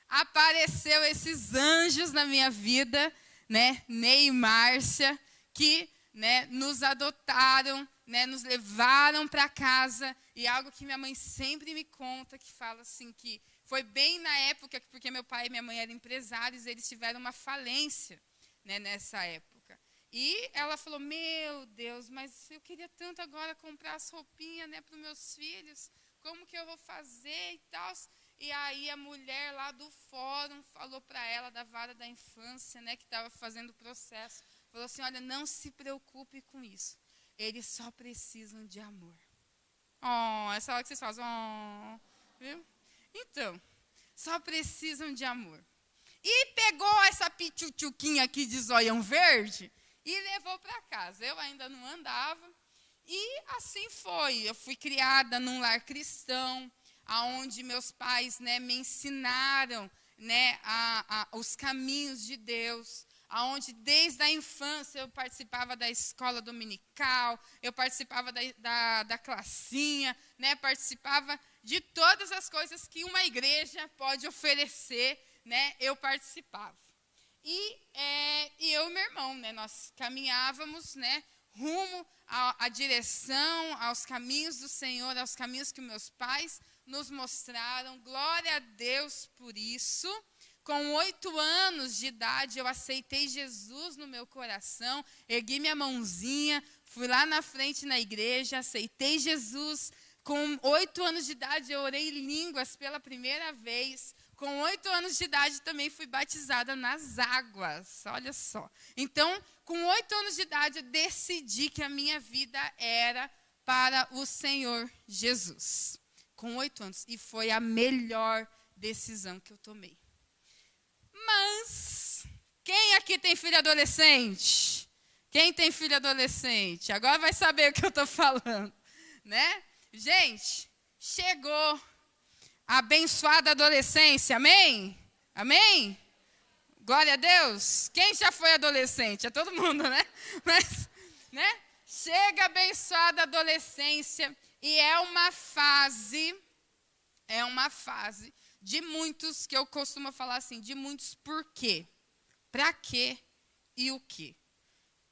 apareceu esses anjos na minha vida, né, Ney e Márcia, que, né, nos adotaram, né, nos levaram para casa. E algo que minha mãe sempre me conta, que fala assim, que foi bem na época, porque meu pai e minha mãe eram empresários, eles tiveram uma falência, né, nessa época. E ela falou, meu Deus, mas eu queria tanto agora comprar as roupinhas, né, para os meus filhos, como que eu vou fazer e tal. E aí a mulher lá do fórum falou para ela, da vara da infância, né, que estava fazendo o processo, falou assim, olha, não se preocupe com isso, eles só precisam de amor. Essa hora que vocês fazem, viu? Então, só precisam de amor. E pegou essa pichuchuquinha aqui de zoião verde e levou para casa. Eu ainda não andava. E assim foi. Eu fui criada num lar cristão, onde meus pais, né, me ensinaram, né, os caminhos de Deus, onde desde a infância eu participava da escola dominical, eu participava da classinha, né, participava de todas as coisas que uma igreja pode oferecer, né, eu participava. E eu e meu irmão, né, nós caminhávamos, né, rumo à direção, aos caminhos do Senhor, aos caminhos que meus pais nos mostraram. Glória a Deus por isso. Com 8 anos de idade, eu aceitei Jesus no meu coração, ergui minha mãozinha, fui lá na frente na igreja, aceitei Jesus. Com 8 anos de idade, eu orei em línguas pela primeira vez. Com 8 anos de idade, também fui batizada nas águas, olha só. Então, com 8 anos de idade, eu decidi que a minha vida era para o Senhor Jesus. Com 8 anos, e foi a melhor decisão que eu tomei. Mas, quem aqui tem filho adolescente? Quem tem filho adolescente? Agora vai saber o que eu estou falando, né? Gente, chegou a abençoada adolescência, amém? Amém? Glória a Deus. Quem já foi adolescente? É todo mundo, né? Mas, né? Chega a abençoada adolescência e é uma fase de muitos, que eu costumo falar assim, de muitos por quê, para quê e o quê.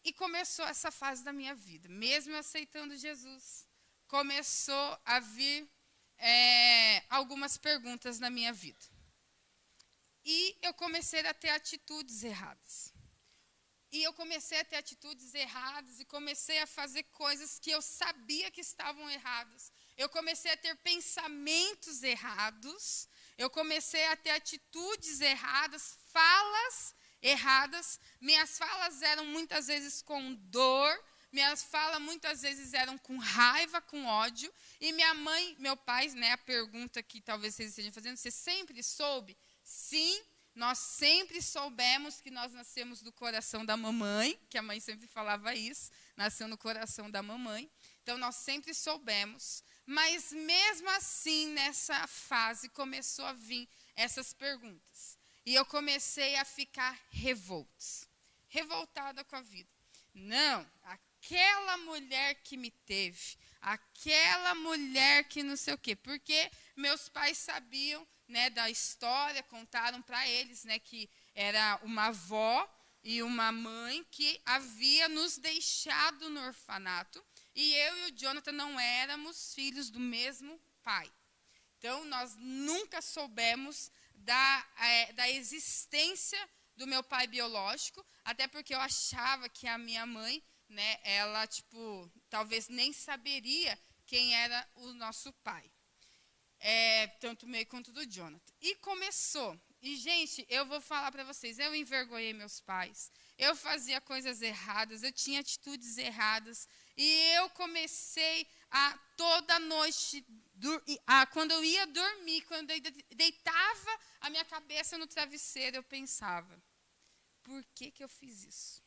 E começou essa fase da minha vida, mesmo aceitando Jesus, começou a vir algumas perguntas na minha vida. E eu comecei a ter atitudes erradas. E comecei a fazer coisas que eu sabia que estavam erradas. Eu comecei a ter pensamentos errados. Eu comecei a ter atitudes erradas, falas erradas. Minhas falas eram muitas vezes com dor. Minhas falas muitas vezes eram com raiva, com ódio. E minha mãe, meu pai, né, a pergunta que talvez vocês estejam fazendo, você sempre soube? Sim, nós sempre soubemos que nós nascemos do coração da mamãe, que a mãe sempre falava isso, nasceu no coração da mamãe. Então, nós sempre soubemos. Mas, mesmo assim, nessa fase, começou a vir essas perguntas. E eu comecei a ficar revoltada com a vida. Não, aquela mulher que me teve, aquela mulher que não sei o quê. Porque meus pais sabiam, né, da história, contaram para eles, né, que era uma avó e uma mãe que havia nos deixado no orfanato. E eu e o Jonathan não éramos filhos do mesmo pai. Então, nós nunca soubemos da existência do meu pai biológico, até porque eu achava que a minha mãe, né, ela, talvez nem saberia quem era o nosso pai. Tanto meu quanto do Jonathan. E começou. E, gente, eu vou falar para vocês, eu envergonhei meus pais, eu fazia coisas erradas, eu tinha atitudes erradas, e eu comecei a toda noite, quando eu ia dormir, quando eu deitava a minha cabeça no travesseiro, eu pensava, por que eu fiz isso?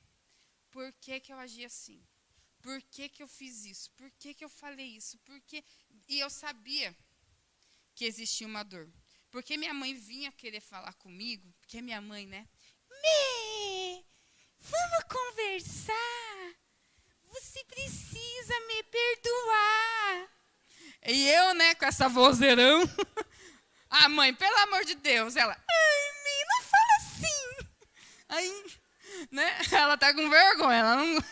Por que eu agi assim? Por que eu fiz isso? Por que eu falei isso? E eu sabia que existia uma dor. Porque minha mãe vinha querer falar comigo, porque minha mãe, né? Vamos conversar. Você precisa me perdoar. E eu, né, com essa vozeirão. Ah, mãe, pelo amor de Deus. Ela, ai, não fala assim. Aí, né, ela tá com vergonha. Ela não...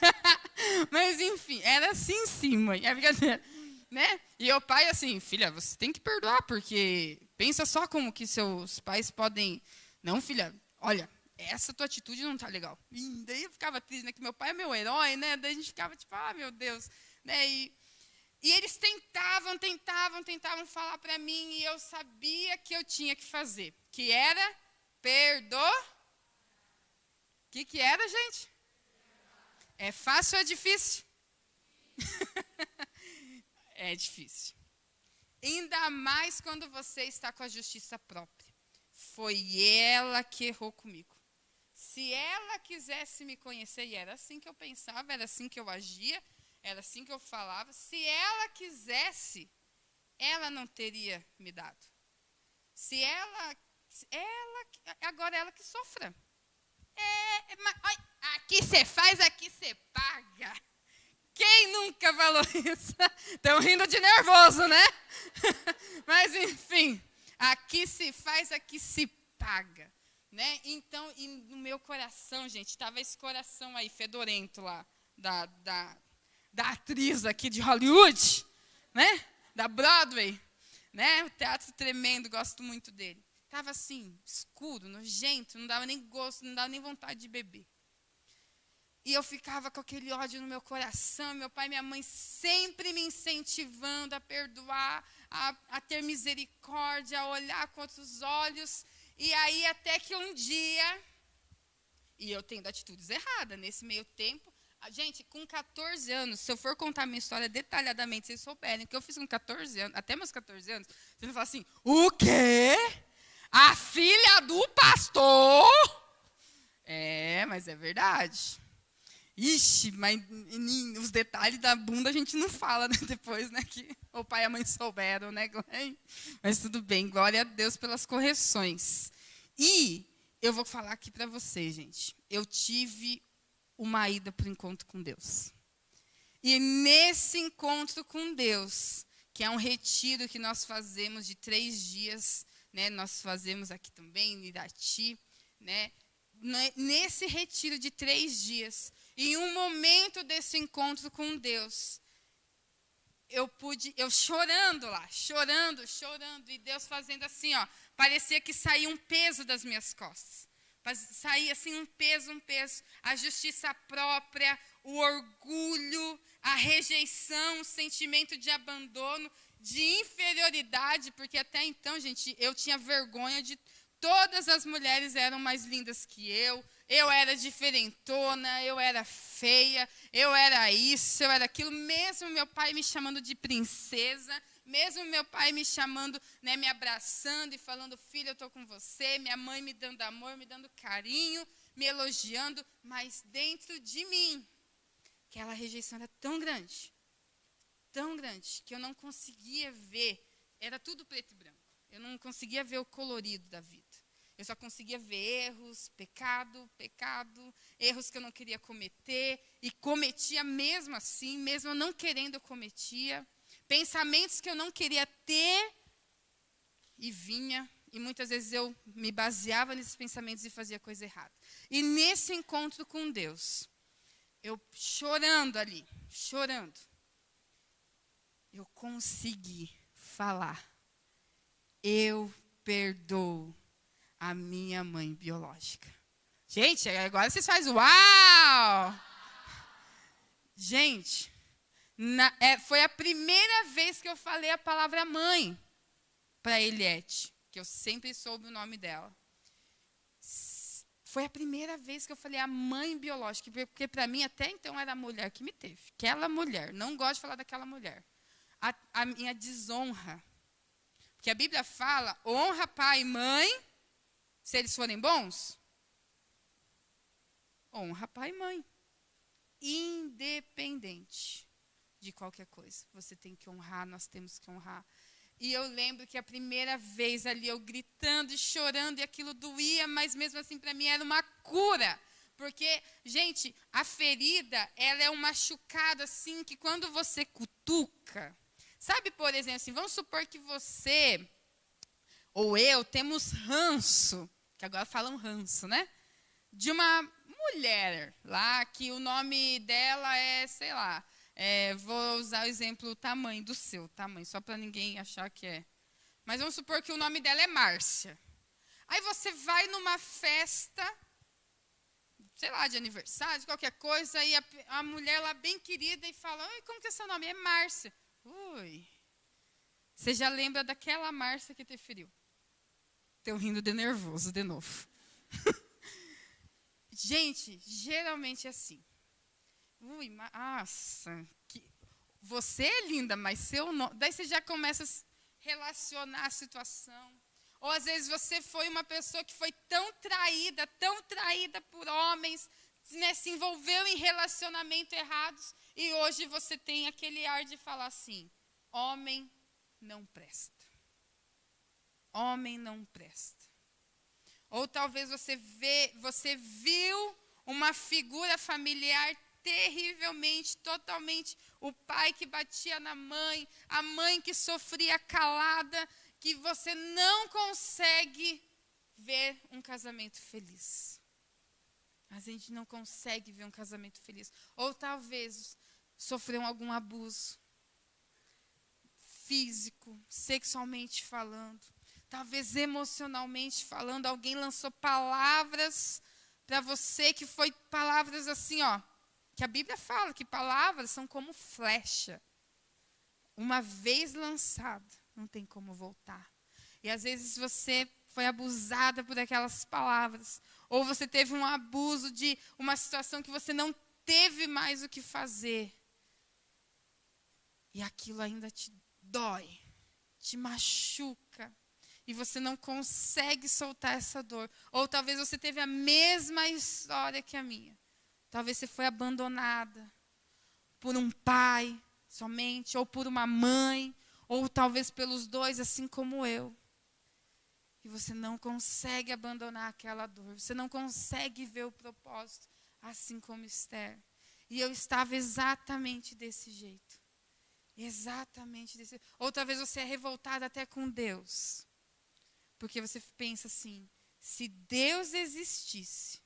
Mas, enfim, era assim sim, mãe. É brincadeira. Né? E o pai, assim, filha, você tem que perdoar, porque pensa só como que seus pais podem... Não, filha, olha, essa tua atitude não tá legal. E daí eu ficava triste, né? Que meu pai é meu herói, né? Daí a gente ficava tipo, ah, meu Deus. Né? E eles tentavam falar para mim, e eu sabia que eu tinha que fazer. Que era perdoar. O que era, gente? É fácil ou é difícil? É difícil. Ainda mais quando você está com a justiça própria. Foi ela que errou comigo. Se ela quisesse me conhecer, e era assim que eu pensava, era assim que eu agia, era assim que eu falava, se ela quisesse, ela não teria me dado. Se ela agora ela que sofra. Aqui você faz, aqui você paga. Quem nunca falou isso? Estão rindo de nervoso, né? Mas, enfim, aqui se faz, aqui se paga. Né? Então, e no meu coração, gente, estava esse coração aí, fedorento lá, da atriz aqui de Hollywood, né? Da Broadway. Né? O teatro tremendo, gosto muito dele. Estava assim, escuro, nojento, não dava nem gosto, não dava nem vontade de beber. E eu ficava com aquele ódio no meu coração, meu pai e minha mãe sempre me incentivando a perdoar, a ter misericórdia, a olhar com outros olhos. E aí até que um dia, e eu tendo atitudes erradas nesse meio tempo, gente, com 14 anos, se eu for contar minha história detalhadamente, vocês souberem o que eu fiz com 14 anos, até meus 14 anos, vocês vão falar assim, o quê? A filha do pastor? Mas é verdade. Ixi, mas os detalhes da bunda a gente não fala, né, depois, né, que o pai e a mãe souberam, né, mas tudo bem, glória a Deus pelas correções. E eu vou falar aqui para vocês, gente, eu tive uma ida para o encontro com Deus. E nesse encontro com Deus, que é um retiro que nós fazemos de 3 dias, né, nós fazemos aqui também, em Irati, né, nesse retiro de 3 dias, em um momento desse encontro com Deus, eu chorando lá, chorando, e Deus fazendo assim, ó, parecia que saía um peso das minhas costas. Saía assim um peso, a justiça própria, o orgulho, a rejeição, o sentimento de abandono, de inferioridade, porque até então, gente, eu tinha vergonha de todas as mulheres eram mais lindas que eu era diferentona, eu era feia, eu era isso, eu era aquilo, mesmo meu pai me chamando de princesa, mesmo meu pai me chamando, né, me abraçando e falando, filha, eu estou com você, minha mãe me dando amor, me dando carinho, me elogiando, mas dentro de mim, aquela rejeição era tão grande, que eu não conseguia ver, era tudo preto e branco, eu não conseguia ver o colorido da vida. Eu só conseguia ver erros, pecado, erros que eu não queria cometer, e cometia mesmo assim, mesmo eu não querendo, eu cometia. Pensamentos que eu não queria ter, e vinha, e muitas vezes eu me baseava nesses pensamentos e fazia coisa errada. E nesse encontro com Deus, eu chorando ali, chorando, eu consegui falar, eu perdoo a minha mãe biológica. Gente, agora vocês fazem uau! Gente, foi a primeira vez que eu falei a palavra mãe para Eliette, que eu sempre soube o nome dela. Foi a primeira vez que eu falei a mãe biológica, porque para mim até então era a mulher que me teve. Aquela mulher, não gosto de falar daquela mulher. A minha desonra. Porque a Bíblia fala, honra pai e mãe, se eles forem bons. Honra pai e mãe. Independente de qualquer coisa. Você tem que honrar, nós temos que honrar. E eu lembro que a primeira vez ali, eu gritando e chorando, e aquilo doía, mas mesmo assim para mim era uma cura. Porque, gente, a ferida, ela é um machucado assim, que quando você cutuca... Sabe, por exemplo, assim, vamos supor que você ou eu temos ranço, que agora falam ranço, né? De uma mulher lá, que o nome dela é, sei lá, vou usar o exemplo tamanho do seu tamanho, só para ninguém achar que é. Mas vamos supor que o nome dela é Márcia. Aí você vai numa festa, sei lá, de aniversário, de qualquer coisa, e a mulher lá bem querida e fala, oi, como que é seu nome? É Márcia. Ui, você já lembra daquela Márcia que te feriu? Estou rindo de nervoso de novo. Gente, geralmente é assim. Ui, nossa, você é linda, mas seu nome... Daí você já começa a relacionar a situação. Ou às vezes você foi uma pessoa que foi tão traída por homens, né, se envolveu em relacionamentos errados, e hoje você tem aquele ar de falar assim, homem não presta. Homem não presta. Ou talvez você viu uma figura familiar terrivelmente, totalmente, o pai que batia na mãe, a mãe que sofria calada, que você não consegue ver um casamento feliz. A gente não consegue ver um casamento feliz. Ou talvez sofreu algum abuso físico, sexualmente falando. Talvez emocionalmente falando. Alguém lançou palavras para você que foi palavras assim, ó. Que a Bíblia fala que palavras são como flecha. Uma vez lançada, não tem como voltar. E às vezes você foi abusada por aquelas palavras. Ou você teve um abuso de uma situação que você não teve mais o que fazer. E aquilo ainda te dói, te machuca. E você não consegue soltar essa dor. Ou talvez você teve a mesma história que a minha. Talvez você foi abandonada por um pai somente, ou por uma mãe, ou talvez pelos dois, assim como eu. E você não consegue abandonar aquela dor. Você não consegue ver o propósito, assim como Esther. E eu estava exatamente desse jeito. Exatamente desse jeito. Ou talvez você é revoltado até com Deus. Porque você pensa assim, se Deus existisse,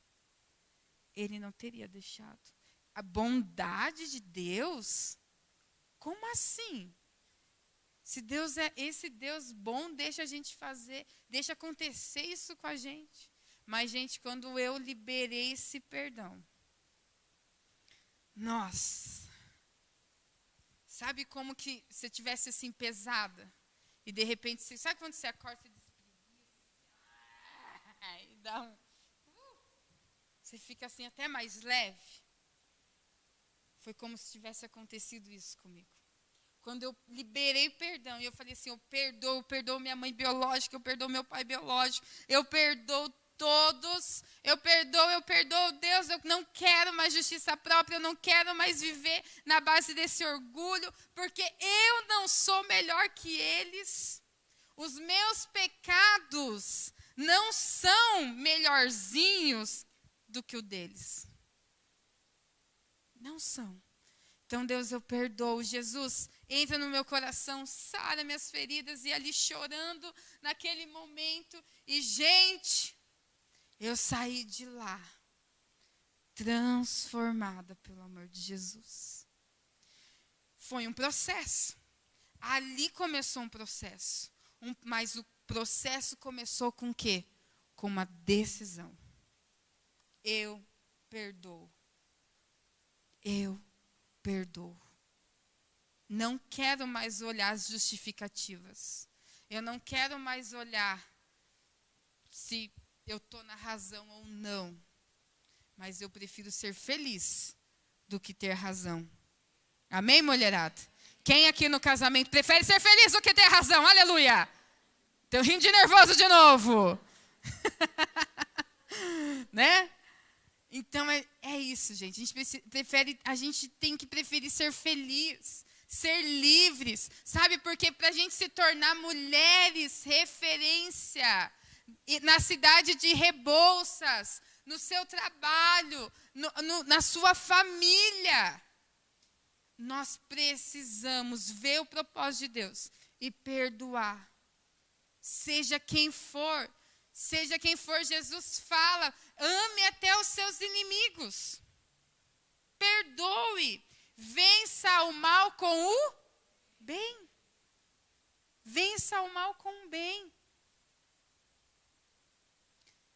Ele não teria deixado. A bondade de Deus? Como assim? Se Deus é esse Deus bom, deixa a gente fazer, deixa acontecer isso com a gente. Mas, gente, quando eu liberei esse perdão, nossa, sabe como que você tivesse assim pesada? E de repente, sabe quando você acorda e e dá um... Você fica assim até mais leve. Foi como se tivesse acontecido isso comigo. Quando eu liberei perdão, e eu falei assim, eu perdoo minha mãe biológica, eu perdoo meu pai biológico, eu perdoo todos, eu perdoo Deus, eu não quero mais justiça própria, eu não quero mais viver na base desse orgulho, porque eu não sou melhor que eles. Os meus pecados não são melhorzinhos do que o deles. Não são. Então, Deus, eu perdoo. Jesus, entra no meu coração, sara minhas feridas. E ali chorando naquele momento. E, gente, eu saí de lá transformada pelo amor de Jesus. Foi um processo. Ali começou um processo. Mas o processo começou com o quê? Com uma decisão. Eu perdoo. Eu perdoo. Não quero mais olhar as justificativas. Eu não quero mais olhar se eu estou na razão ou não. Mas eu prefiro ser feliz do que ter razão. Amém, mulherada? Quem aqui no casamento prefere ser feliz do que ter razão? Aleluia! Estou rindo de nervoso de novo. Né? Então, é isso, gente. A gente tem que preferir ser feliz, ser livres. Sabe, porque para a gente se tornar mulheres referência na cidade de Rebouças, no seu trabalho, na sua família, nós precisamos ver o propósito de Deus e perdoar. Seja quem for, Jesus fala, ame até os seus inimigos. Perdoe, vença o mal com o bem. Vença o mal com o bem.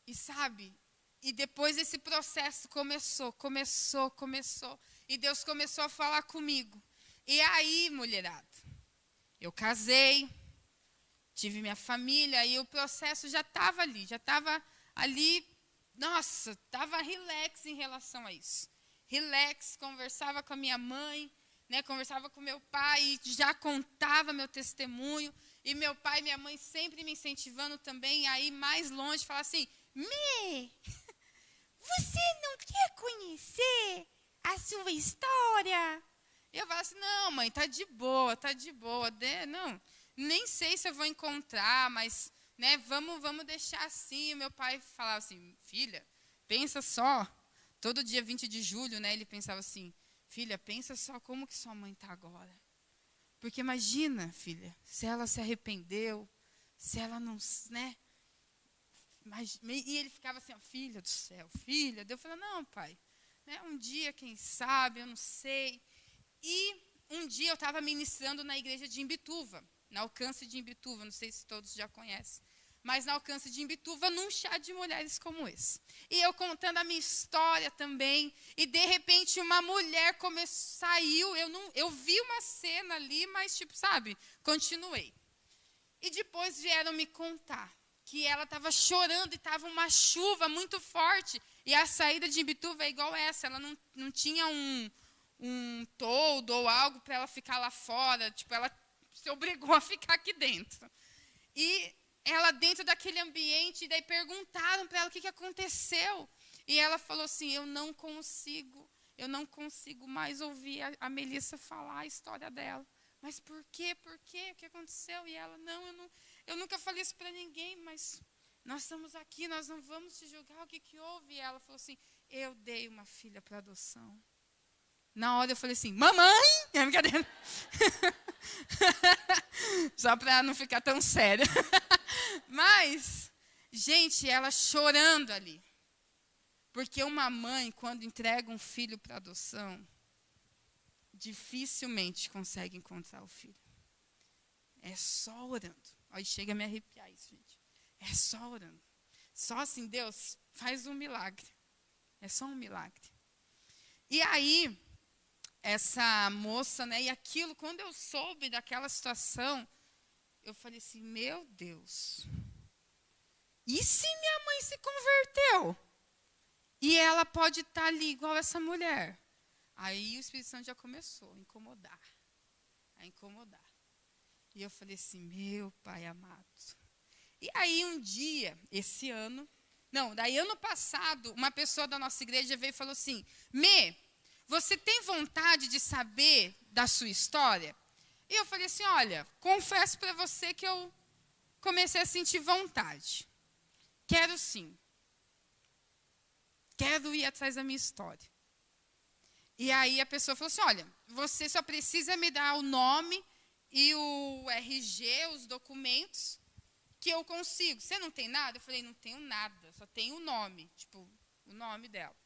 E sabe, e depois esse processo começou. E Deus começou a falar comigo. E aí, mulherada, eu casei, tive minha família, e o processo já estava ali, nossa, estava relax em relação a isso. Relax, conversava com a minha mãe, né, conversava com meu pai, e já contava meu testemunho. E meu pai e minha mãe sempre me incentivando também a ir mais longe, falar assim, Mê, você não quer conhecer a sua história? Eu falo assim, não, mãe, tá de boa. Não, nem sei se eu vou encontrar, mas né, vamos deixar assim. O meu pai falava assim, filha, pensa só. Todo dia 20 de julho, né, ele pensava assim, filha, pensa só como que sua mãe está agora. Porque imagina, filha, se ela se arrependeu, se ela não, né? E ele ficava assim, ó, filha do céu, filha. Eu falei, não, pai, né, um dia, quem sabe, eu não sei. E um dia eu estava ministrando na igreja de Imbituva, na Alcance de Imbituva, não sei se todos já conhecem, mas na Alcance de Imbituva, num chá de mulheres como esse. E eu contando a minha história também, e de repente uma mulher saiu, eu vi uma cena ali, mas tipo, sabe, continuei. E depois vieram me contar que ela estava chorando e estava uma chuva muito forte, e a saída de Imbituva é igual essa, ela não tinha um toldo ou algo para ela ficar lá fora, tipo, ela se obrigou a ficar aqui dentro. E ela dentro daquele ambiente, e daí perguntaram para ela o que aconteceu. E ela falou assim, eu não consigo mais ouvir a Melissa falar a história dela. Mas por quê? Por quê? O que aconteceu? E ela, eu nunca falei isso para ninguém, mas nós estamos aqui, nós não vamos te julgar, o que houve? E ela falou assim, eu dei uma filha para adoção. Na hora eu falei assim, mamãe! É brincadeira. Só para não ficar tão séria. Mas, gente, ela chorando ali. Porque uma mãe, quando entrega um filho para adoção, dificilmente consegue encontrar o filho. É só orando. Aí chega a me arrepiar isso, gente. É só orando. Só assim, Deus, faz um milagre. É só um milagre. E aí, essa moça, né, e aquilo, quando eu soube daquela situação, eu falei assim, meu Deus, e se minha mãe se converteu? E ela pode estar ali igual essa mulher. Aí o Espírito Santo já começou a incomodar. E eu falei assim, meu Pai amado. E aí um dia, daí ano passado, uma pessoa da nossa igreja veio e falou assim, Mê, você tem vontade de saber da sua história? E eu falei assim, olha, confesso para você que eu comecei a sentir vontade. quero sim. Quero ir atrás da minha história. E aí a pessoa falou assim, olha, você só precisa me dar o nome e o RG, os documentos, que eu consigo. Você não tem nada? Eu falei, não tenho nada, só tenho o nome, tipo, o nome dela.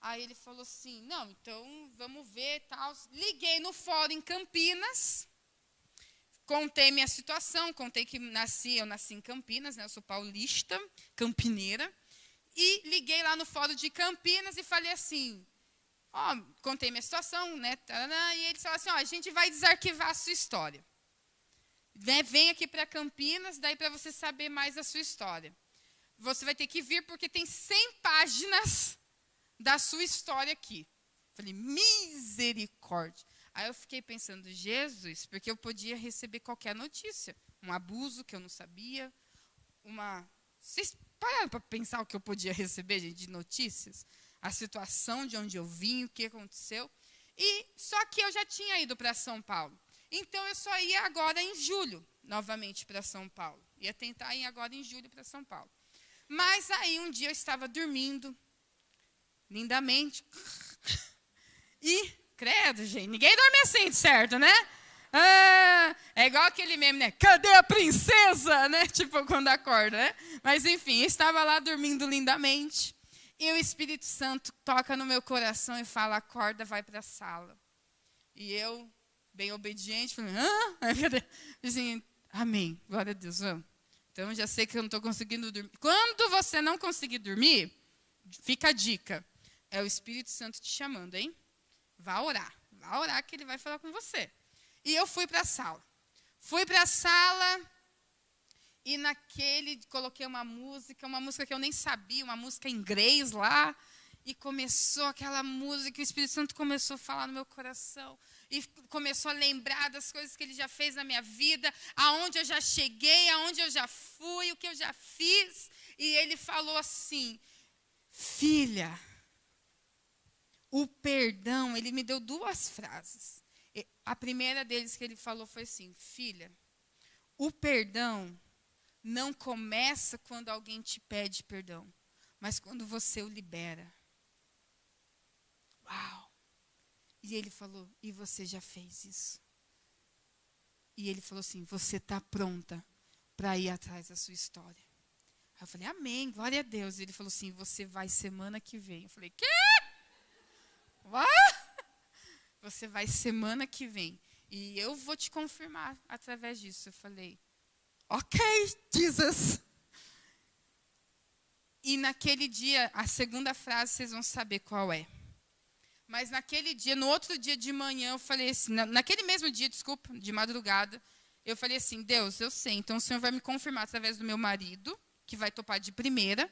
Aí ele falou assim, não, então vamos ver, tal. Liguei no fórum em Campinas, contei minha situação, contei que eu nasci em Campinas, né, eu sou paulista, campineira, e liguei lá no fórum de Campinas e falei assim, ó, contei minha situação, né, e eles falaram assim, ó, a gente vai desarquivar a sua história. Vem aqui para Campinas, daí para você saber mais da sua história. Você vai ter que vir porque tem 100 páginas da sua história aqui. Falei, misericórdia. Aí eu fiquei pensando, Jesus, porque eu podia receber qualquer notícia. Um abuso que eu não sabia. Vocês pararam para pensar o que eu podia receber, gente, de notícias? A situação de onde eu vim, o que aconteceu. E só que eu já tinha ido para São Paulo. Então eu só ia agora em julho, novamente para São Paulo. Ia tentar ir agora em julho para São Paulo. Mas aí um dia eu estava dormindo, lindamente. E, credo, gente, ninguém dorme assim, certo, né? É igual aquele meme, né? Cadê a princesa? Né? Tipo, quando acorda, né? Mas, enfim, eu estava lá dormindo lindamente. E o Espírito Santo toca no meu coração e fala, acorda, vai para a sala. E eu, bem obediente, falei, assim, amém, glória a Deus, vamos. Então, já sei que eu não estou conseguindo dormir. Quando você não conseguir dormir, fica a dica. É o Espírito Santo te chamando, hein? Vá orar que ele vai falar com você. E eu fui para a sala. Fui para a sala e coloquei uma música que eu nem sabia, uma música em inglês lá. E começou aquela música, o Espírito Santo começou a falar no meu coração. E começou a lembrar das coisas que ele já fez na minha vida, aonde eu já cheguei, aonde eu já fui, o que eu já fiz. E ele falou assim, filha, o perdão, ele me deu 2 frases. A primeira deles que ele falou foi assim, filha, o perdão não começa quando alguém te pede perdão, mas quando você o libera. Uau! E ele falou, e você já fez isso? E ele falou assim, você está pronta para ir atrás da sua história. Aí eu falei, amém, glória a Deus. E ele falou assim, você vai semana que vem. Eu falei, quê? Você vai semana que vem. E eu vou te confirmar através disso. Eu falei, ok, Jesus. E naquele dia, a segunda frase, vocês vão saber qual é. Mas naquele dia, no outro dia de manhã, eu falei assim, naquele mesmo dia, desculpa, de madrugada, eu falei assim, Deus, eu sei, então o Senhor vai me confirmar através do meu marido, que vai topar de primeira,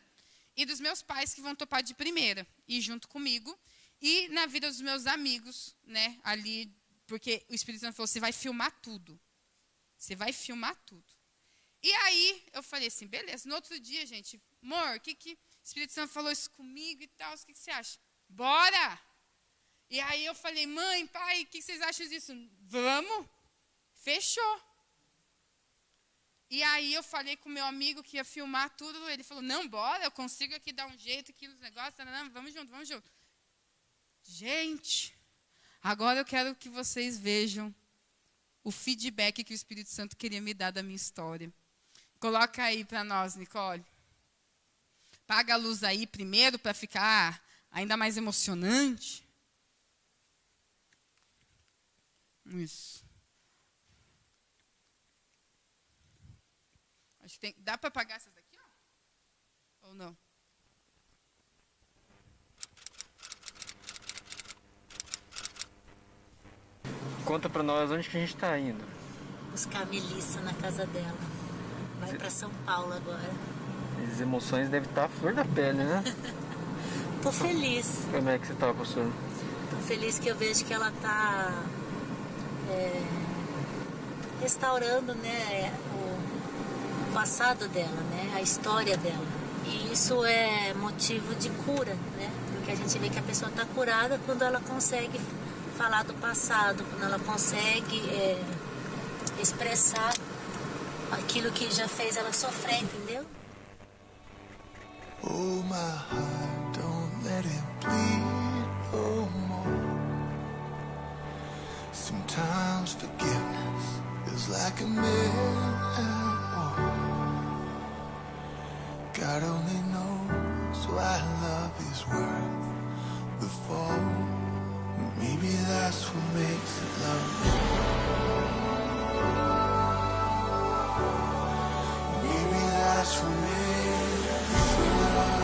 e dos meus pais, que vão topar de primeira, e junto comigo, e na vida dos meus amigos, né, ali, porque o Espírito Santo falou, você vai filmar tudo. Você vai filmar tudo. E aí, eu falei assim, beleza, no outro dia, gente, amor, o que o Espírito Santo falou isso comigo e tal, o que você acha? Bora! E aí eu falei, mãe, pai, o que vocês acham disso? Vamos. Fechou. E aí eu falei com o meu amigo que ia filmar tudo. Ele falou, não, bora, eu consigo aqui dar um jeito aqui nos negócios. Não, vamos junto, vamos junto. Gente, agora eu quero que vocês vejam o feedback que o Espírito Santo queria me dar da minha história. Coloca aí para nós, Nicole. Paga a luz aí primeiro para ficar ainda mais emocionante. Isso. Acho que dá para apagar essas daqui, ó? Ou não? Conta para nós onde que a gente está indo. Buscar a Melissa na casa dela. Vai para São Paulo agora. As emoções devem estar à flor da pele, né? Tô feliz. Como é que você está, pastor? Tô feliz que eu vejo que ela tá restaurando, né, o passado dela, né, a história dela. E isso é motivo de cura, né? Porque a gente vê que a pessoa está curada quando ela consegue falar do passado, quando ela consegue expressar aquilo que já fez ela sofrer, entendeu? Oh, my heart, don't let it bleed no more. Sometimes forgiveness is like a mirror. God only knows why love is worth the fall. Maybe that's what makes it love. Maybe that's what makes it love.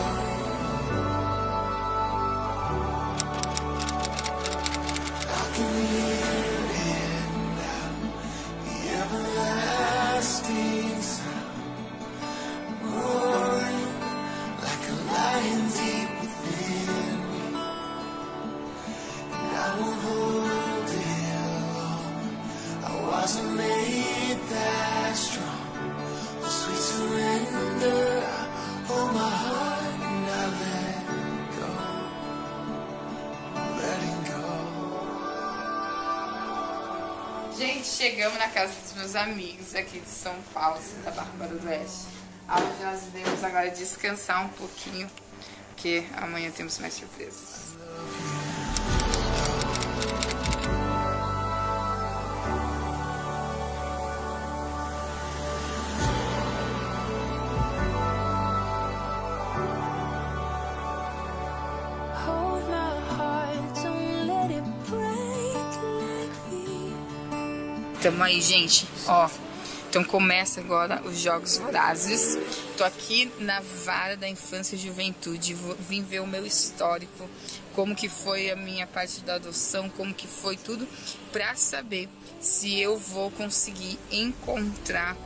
I can hear it now, the everlasting sound, roaring like a lion deep within me. And I won't hold it long. I wasn't made that strong. Oh, sweet surrender, I hold my heart and I let go. I'm letting go. Gente, chegamos na casa dos meus amigos aqui de São Paulo, da Bárbara do Oeste. Onde nós iremos agora descansar um pouquinho, porque amanhã temos mais surpresas. Hold my heart, don't let it break like fear. Tamo aí, gente, ó. Então começa agora os Jogos Vorazes. Tô aqui na vara da infância e juventude. Vim ver o meu histórico, como que foi a minha parte da adoção, como que foi tudo, pra saber se eu vou conseguir encontrar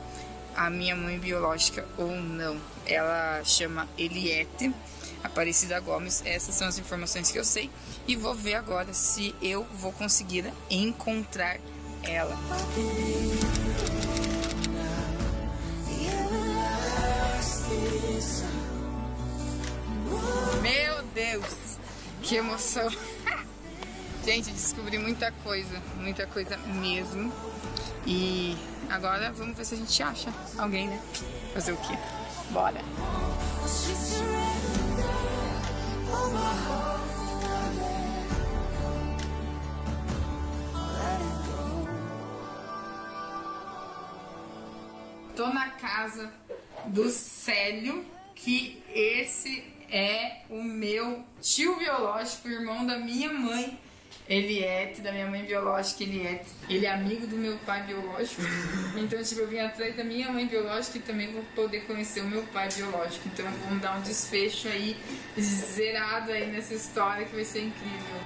a minha mãe biológica ou não. Ela chama Eliette Aparecida Gomes. Essas são as informações que eu sei. E vou ver agora se eu vou conseguir encontrar ela. Meu Deus, que emoção. Gente, descobri muita coisa mesmo. E agora vamos ver se a gente acha alguém, né? Fazer o quê? Bora. Tô na casa do Célio, que esse é o meu tio biológico, irmão da minha mãe, Eliette, da minha mãe biológica, Eliette. Ele é amigo do meu pai biológico. Então, tipo, eu vim atrás da minha mãe biológica e também vou poder conhecer o meu pai biológico. Então, vamos dar um desfecho aí, zerado aí nessa história, que vai ser incrível.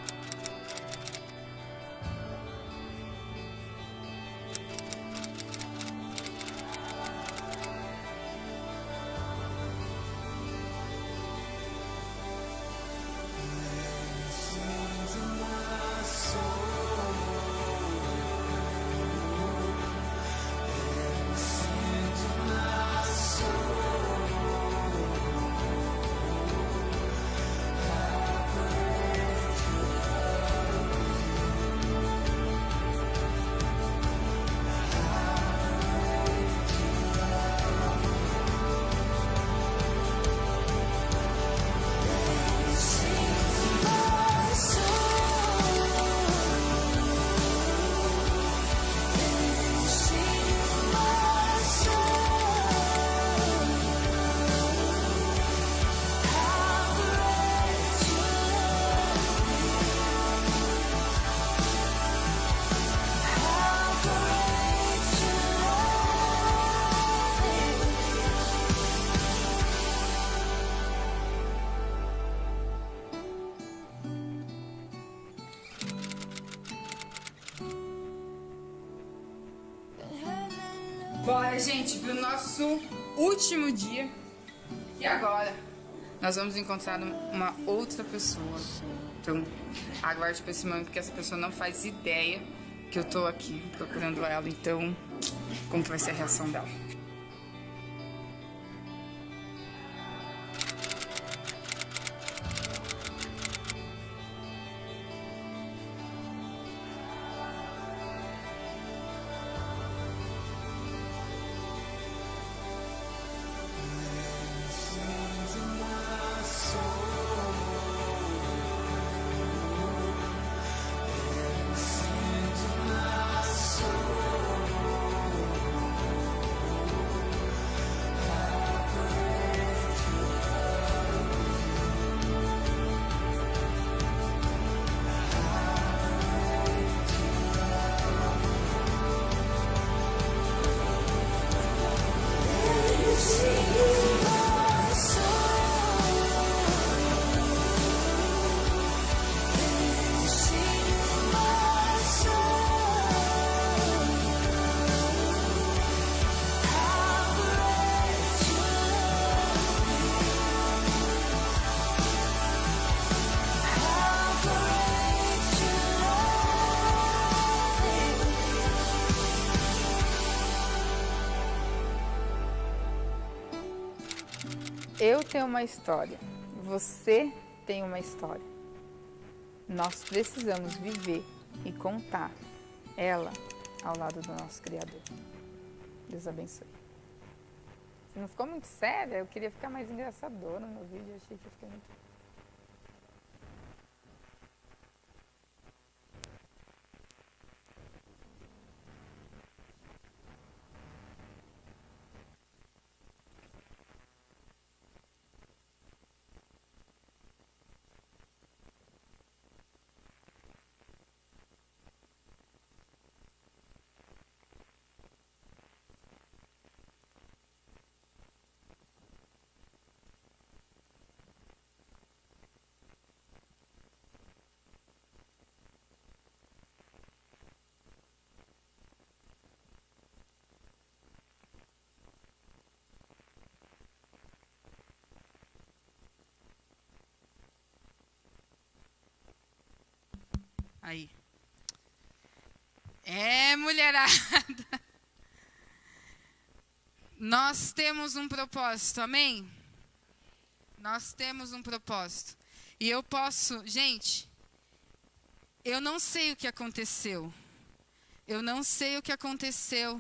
Bora, gente, pro nosso último dia. E agora nós vamos encontrar uma outra pessoa. Então, aguarde pra esse momento, porque essa pessoa não faz ideia que eu tô aqui procurando ela. Então, como que vai ser a reação dela? Eu tenho uma história. Você tem uma história. Nós precisamos viver e contar ela ao lado do nosso Criador. Deus abençoe. Se não ficou muito séria, eu queria ficar mais engraçadora no meu vídeo. Eu achei que eu fiquei muito... Aí. Mulherada. Nós temos um propósito, amém? Nós temos um propósito. E eu posso, gente, eu não sei o que aconteceu. Eu não sei o que aconteceu.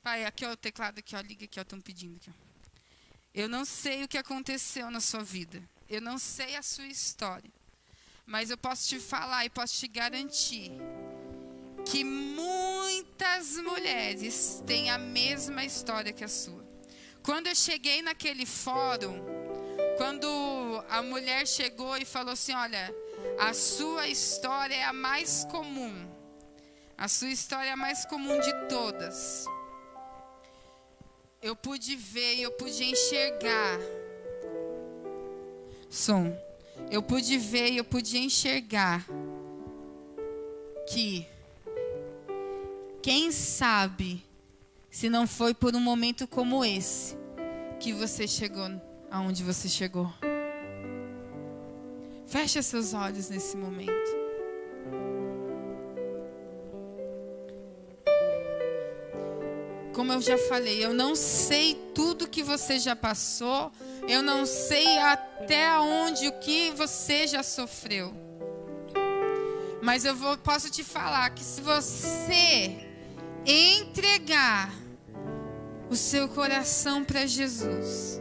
Pai, aqui ó, o teclado aqui, ó, liga aqui, ó, estão pedindo aqui, ó. Eu não sei o que aconteceu na sua vida. Eu não sei a sua história. Mas eu posso te falar e posso te garantir que muitas mulheres têm a mesma história que a sua. Quando eu cheguei naquele fórum, quando a mulher chegou e falou assim, olha, a sua história é a mais comum. A sua história é a mais comum de todas. Eu pude ver e eu pude enxergar. Som. Eu pude ver e eu pude enxergar que, quem sabe, se não foi por um momento como esse, que você chegou aonde você chegou. Feche seus olhos nesse momento. Como eu já falei, eu não sei tudo que você já passou, eu não sei até onde o que você já sofreu. Mas posso te falar que se você entregar o seu coração para Jesus,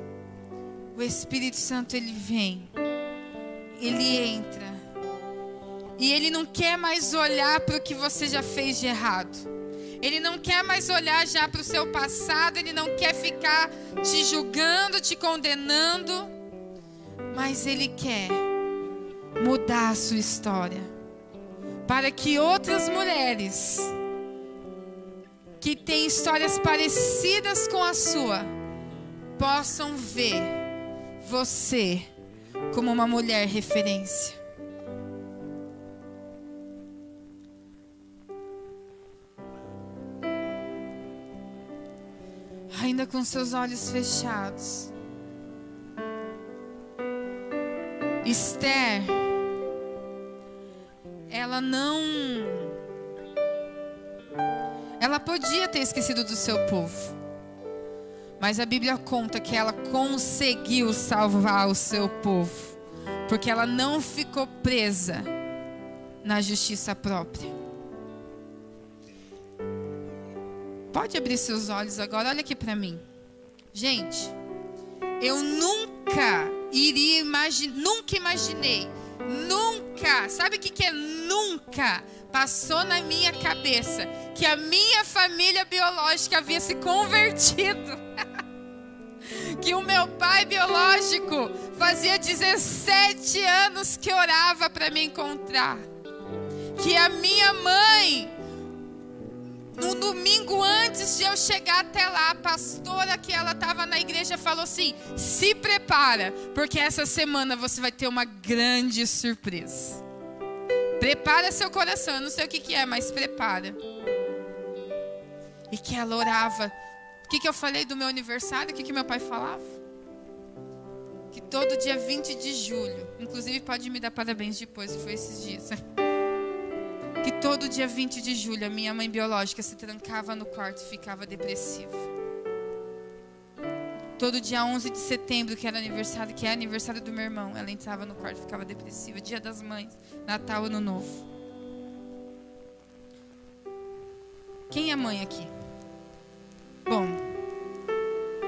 o Espírito Santo ele vem, ele entra, e ele não quer mais olhar para o que você já fez de errado. Ele não quer mais olhar já para o seu passado, ele não quer ficar te julgando, te condenando, mas ele quer mudar a sua história, para que outras mulheres que têm histórias parecidas com a sua possam ver você como uma mulher referência. Ainda com seus olhos fechados. Esther, ela podia ter esquecido do seu povo, mas a Bíblia conta que ela conseguiu salvar o seu povo, porque ela não ficou presa na justiça própria. Pode abrir seus olhos agora, olha aqui para mim. Gente, eu nunca imaginei, sabe o que é nunca? Passou na minha cabeça que a minha família biológica havia se convertido. Que o meu pai biológico fazia 17 anos que orava para me encontrar. Que a minha mãe, no domingo antes de eu chegar até lá, a pastora que ela estava na igreja falou assim: se prepara, porque essa semana você vai ter uma grande surpresa. Prepara seu coração, eu não sei o que é, mas prepara. E que ela orava. O que eu falei do meu aniversário? O que meu pai falava? Que todo dia 20 de julho, inclusive pode me dar parabéns depois, foi esses dias. Que todo dia 20 de julho a minha mãe biológica se trancava no quarto e ficava depressiva. Todo dia 11 de setembro, que é aniversário do meu irmão, ela entrava no quarto, ficava depressiva. Dia das Mães, Natal, Ano Novo. Quem é mãe aqui? Bom,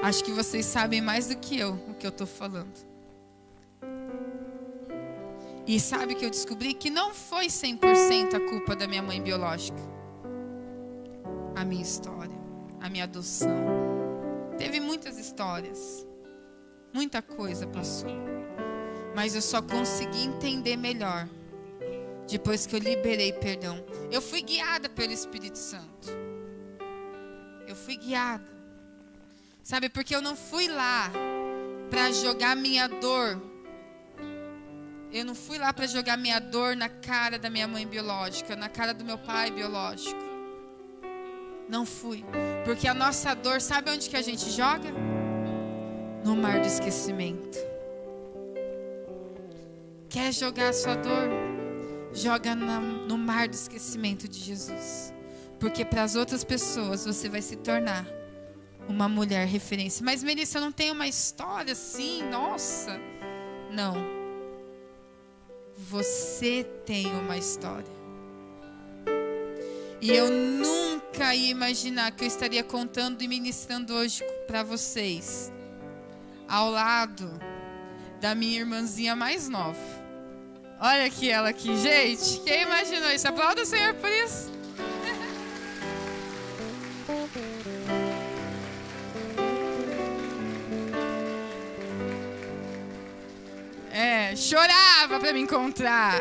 acho que vocês sabem mais do que eu o que eu estou falando. E sabe que eu descobri que não foi 100% a culpa da minha mãe biológica. A minha história, a minha adoção. Teve muitas histórias. Muita coisa passou. Mas eu só consegui entender melhor depois que eu liberei perdão. Eu fui guiada pelo Espírito Santo. Eu fui guiada. Sabe, porque eu não fui lá para jogar minha dor. Eu não fui lá para jogar minha dor na cara da minha mãe biológica, na cara do meu pai biológico. Não fui. Porque a nossa dor, sabe onde que a gente joga? No mar do esquecimento. Quer jogar a sua dor? Joga no mar do esquecimento de Jesus. Porque para as outras pessoas você vai se tornar uma mulher referência. Mas Melissa, eu não tenho uma história assim, nossa. Não. Você tem uma história. E eu nunca ia imaginar que eu estaria contando e ministrando hoje para vocês, ao lado da minha irmãzinha mais nova. Olha aqui ela aqui, gente. Quem imaginou isso? Aplauda o Senhor por isso. Chorava para me encontrar.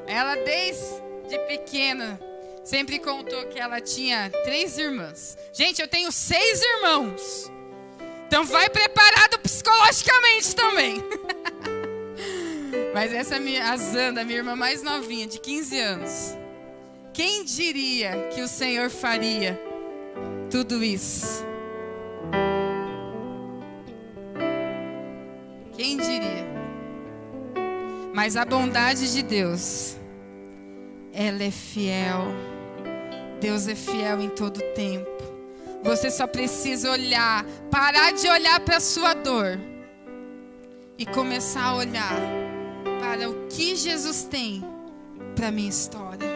Ela desde pequena sempre contou que ela tinha 3 irmãs. Gente, eu tenho 6 irmãos. Então vai preparado psicologicamente também. Mas essa a Zanda, minha irmã mais novinha, de 15 anos. Quem diria que o Senhor faria tudo isso? Quem diria? Mas a bondade de Deus, ela é fiel. Deus é fiel em todo tempo. Você só precisa olhar, parar de olhar para a sua dor e começar a olhar para o que Jesus tem para a minha história.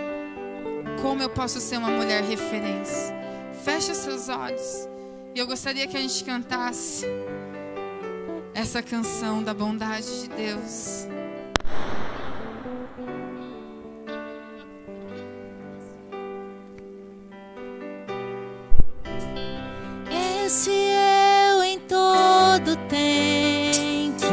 Como eu posso ser uma mulher referência? Fecha seus olhos. E eu gostaria que a gente cantasse essa canção da bondade de Deus. Esse eu em todo tempo,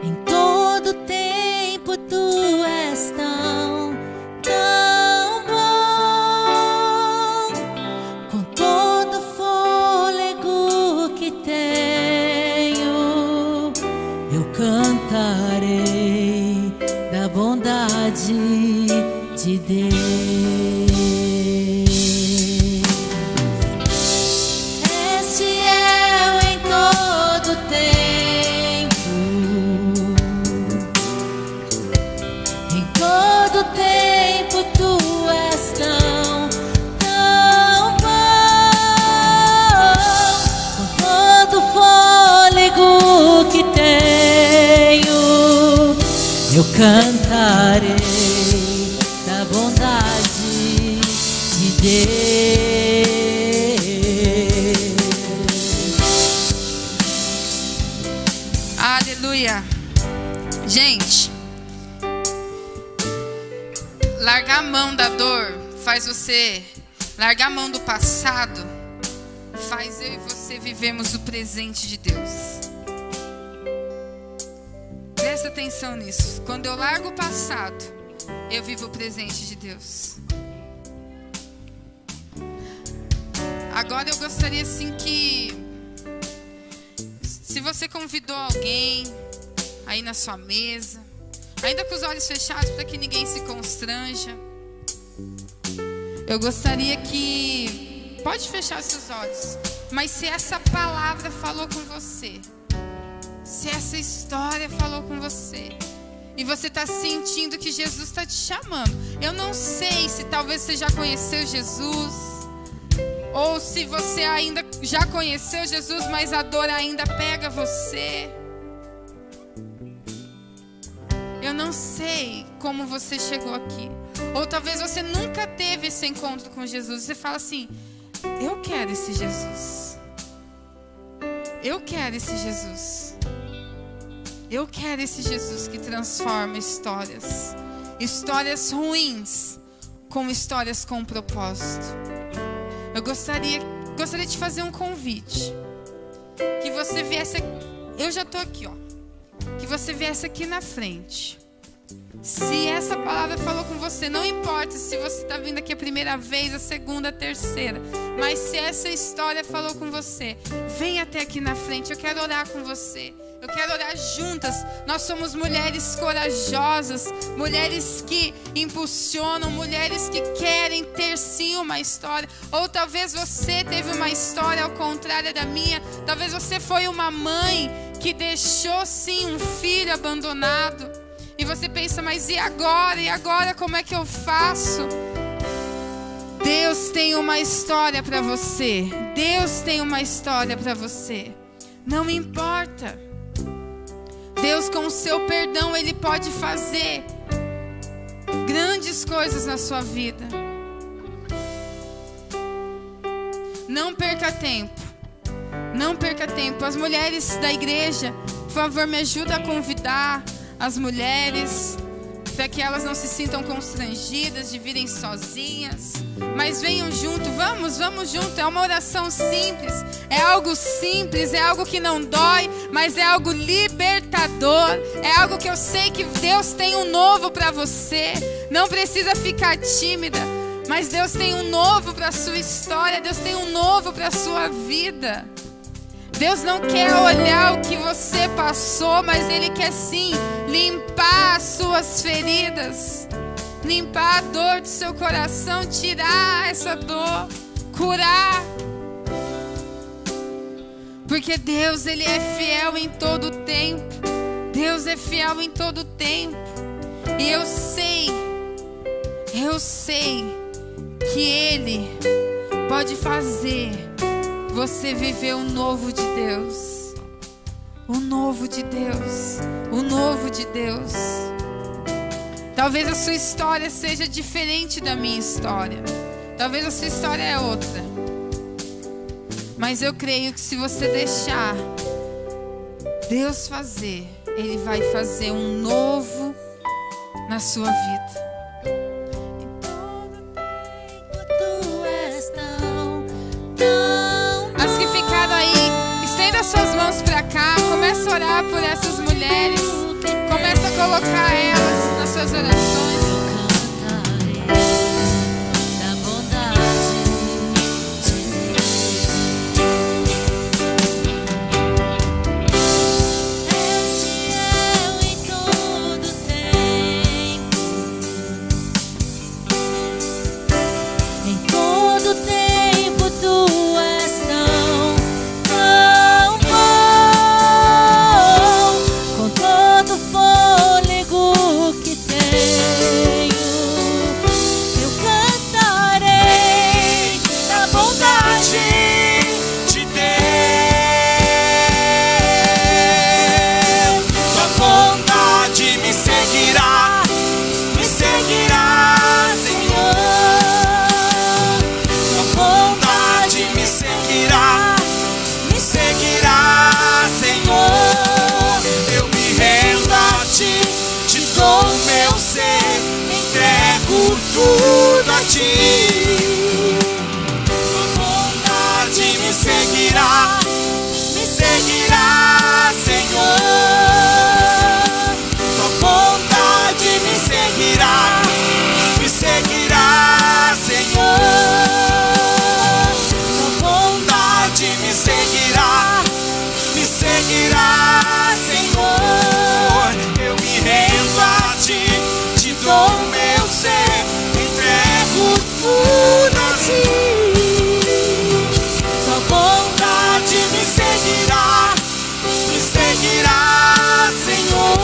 em todo tempo tu és tão, tão bom, com todo fôlego que tenho, eu cantarei da bondade de Deus. Eu cantarei da bondade de Deus. Aleluia. Gente, largar a mão da dor faz você, largar a mão do passado faz eu e você vivemos o presente de Deus. Presta atenção nisso. Quando eu largo o passado, eu vivo o presente de Deus. Agora eu gostaria assim que, se você convidou alguém aí na sua mesa, ainda com os olhos fechados para que ninguém se constranja, eu gostaria que, pode fechar seus olhos, mas se essa palavra falou com você, se essa história falou com você e você está sentindo que Jesus está te chamando, eu não sei se talvez você já conheceu Jesus Ou se você ainda já conheceu Jesus, mas a dor ainda pega você. Eu não sei como você chegou aqui. Ou talvez você nunca teve esse encontro com Jesus. Você fala assim: eu quero esse Jesus. Eu quero esse Jesus. Eu quero esse Jesus que transforma histórias. Histórias ruins com histórias com propósito. Eu gostaria de te fazer um convite. Que você viesse aqui. Eu já estou aqui, ó. Que você viesse aqui na frente. Se essa palavra falou com você, não importa se você está vindo aqui a primeira vez, a segunda, a terceira, mas se essa história falou com você, vem até aqui na frente. Eu quero orar com você. Eu quero orar juntas. Nós somos mulheres corajosas, mulheres que impulsionam, mulheres que querem ter sim uma história. Ou talvez você teve uma história ao contrário da minha. Talvez você foi uma mãe que deixou sim um filho abandonado. E você pensa: mas e agora? E agora como é que eu faço? Deus tem uma história para você. Deus tem uma história para você. Não importa. Deus, com o seu perdão, Ele pode fazer grandes coisas na sua vida. Não perca tempo. Não perca tempo. As mulheres da igreja, por favor, me ajuda a convidar as mulheres, para que elas não se sintam constrangidas de virem sozinhas, mas venham junto. Vamos junto. É uma oração simples, é algo simples, é algo que não dói, mas é algo libertador, é algo que eu sei que Deus tem um novo para você. Não precisa ficar tímida, mas Deus tem um novo para a sua história, Deus tem um novo para a sua vida. Deus não quer olhar o que você passou, mas Ele quer sim limpar as suas feridas, limpar a dor do seu coração, tirar essa dor, curar. Porque Deus, Ele é fiel em todo o tempo. Deus é fiel em todo o tempo. E eu sei que Ele pode fazer você viver o novo de Deus. O novo de Deus. O novo de Deus. Talvez a sua história seja diferente da minha história. Talvez a sua história é outra. Mas eu creio que se você deixar Deus fazer, Ele vai fazer um novo na sua vida. Estenda suas mãos para cá, começa a orar por essas mulheres, começa a colocar elas nas suas orações. Tudo a ti, tua bondade me seguirá, Senhor. Tua bondade me seguirá, Senhor. Tua bondade me seguirá, Senhor. Eu me rendo a ti, te dou meu ser. Tudo a ti, tua bondade me seguirá, Senhor.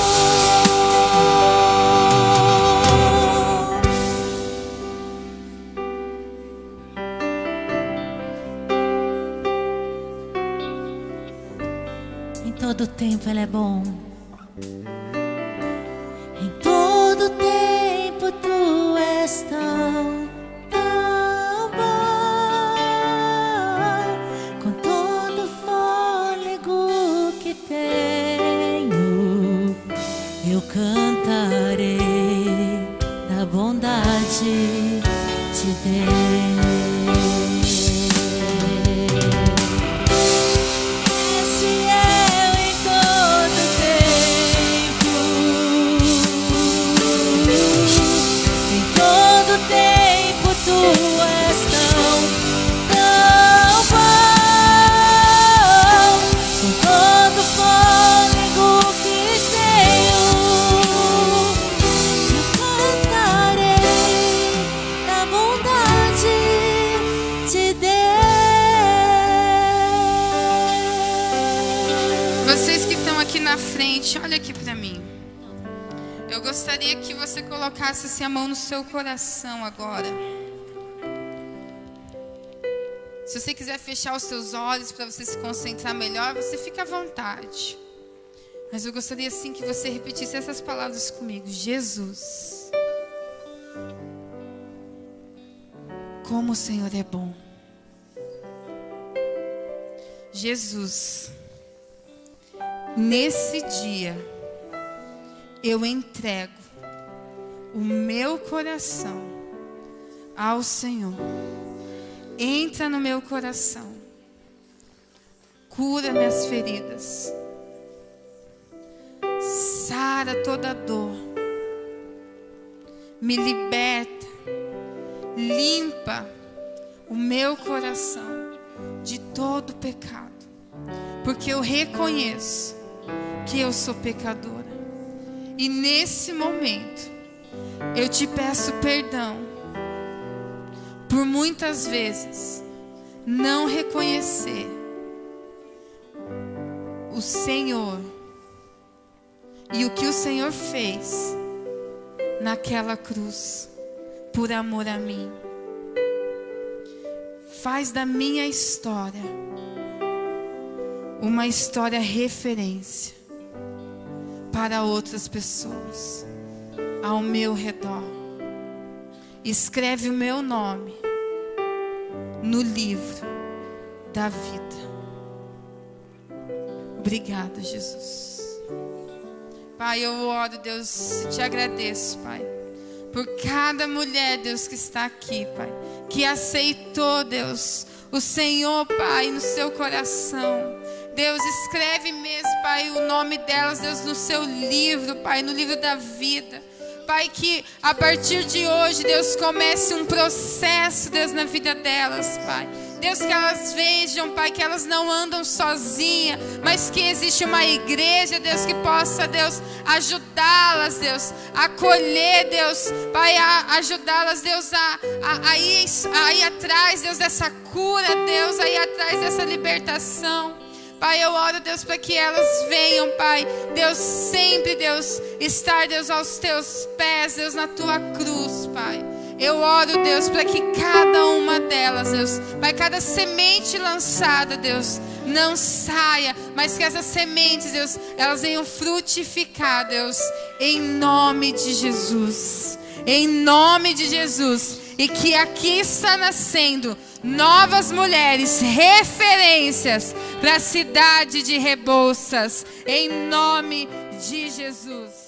todo tempo Ele é bom. Em todo tempo Tu és tão, tão bom. Com todo fôlego que tenho, eu cantarei da bondade de Deus. Vocês que estão aqui na frente, olha aqui para mim. Eu gostaria que você colocasse assim, a mão no seu coração agora. Se você quiser fechar os seus olhos para você se concentrar melhor, você fica à vontade. Mas eu gostaria assim que você repetisse essas palavras comigo. Jesus, como o Senhor é bom. Jesus, nesse dia, eu entrego o meu coração ao Senhor. Entra no meu coração, cura minhas feridas, sara toda dor, me liberta, limpa o meu coração de todo pecado, porque eu reconheço que eu sou pecadora. E nesse momento, eu te peço perdão por muitas vezes não reconhecer o Senhor e o que o Senhor fez naquela cruz por amor a mim. Faz da minha história uma história referência para outras pessoas ao meu redor. Escreve o meu nome no livro da vida. Obrigada, Jesus. Pai, eu oro, Deus, te agradeço, Pai, por cada mulher, Deus, que está aqui, Pai, que aceitou, Deus, o Senhor, Pai, no seu coração. Deus, escreve mesmo, Pai, o nome delas, Deus, no seu livro, Pai, no livro da vida. Pai, que a partir de hoje, Deus, comece um processo, Deus, na vida delas, Pai. Deus, que elas vejam, Pai, que elas não andam sozinhas, mas que existe uma igreja, Deus, que possa, Deus, ajudá-las, Deus, a acolher, Deus, Pai, a ajudá-las, Deus, a ir atrás, Deus, dessa cura, Deus, a ir atrás dessa libertação. Pai, eu oro, Deus, para que elas venham, Pai, Deus, sempre, Deus, estar, Deus, aos teus pés, Deus, na tua cruz, Pai. Eu oro, Deus, para que cada uma delas, Deus, Pai, cada semente lançada, Deus, não saia, mas que essas sementes, Deus, elas venham frutificar, Deus, em nome de Jesus. Em nome de Jesus. E que aqui está nascendo novas mulheres, referências para a cidade de Rebouças, em nome de Jesus.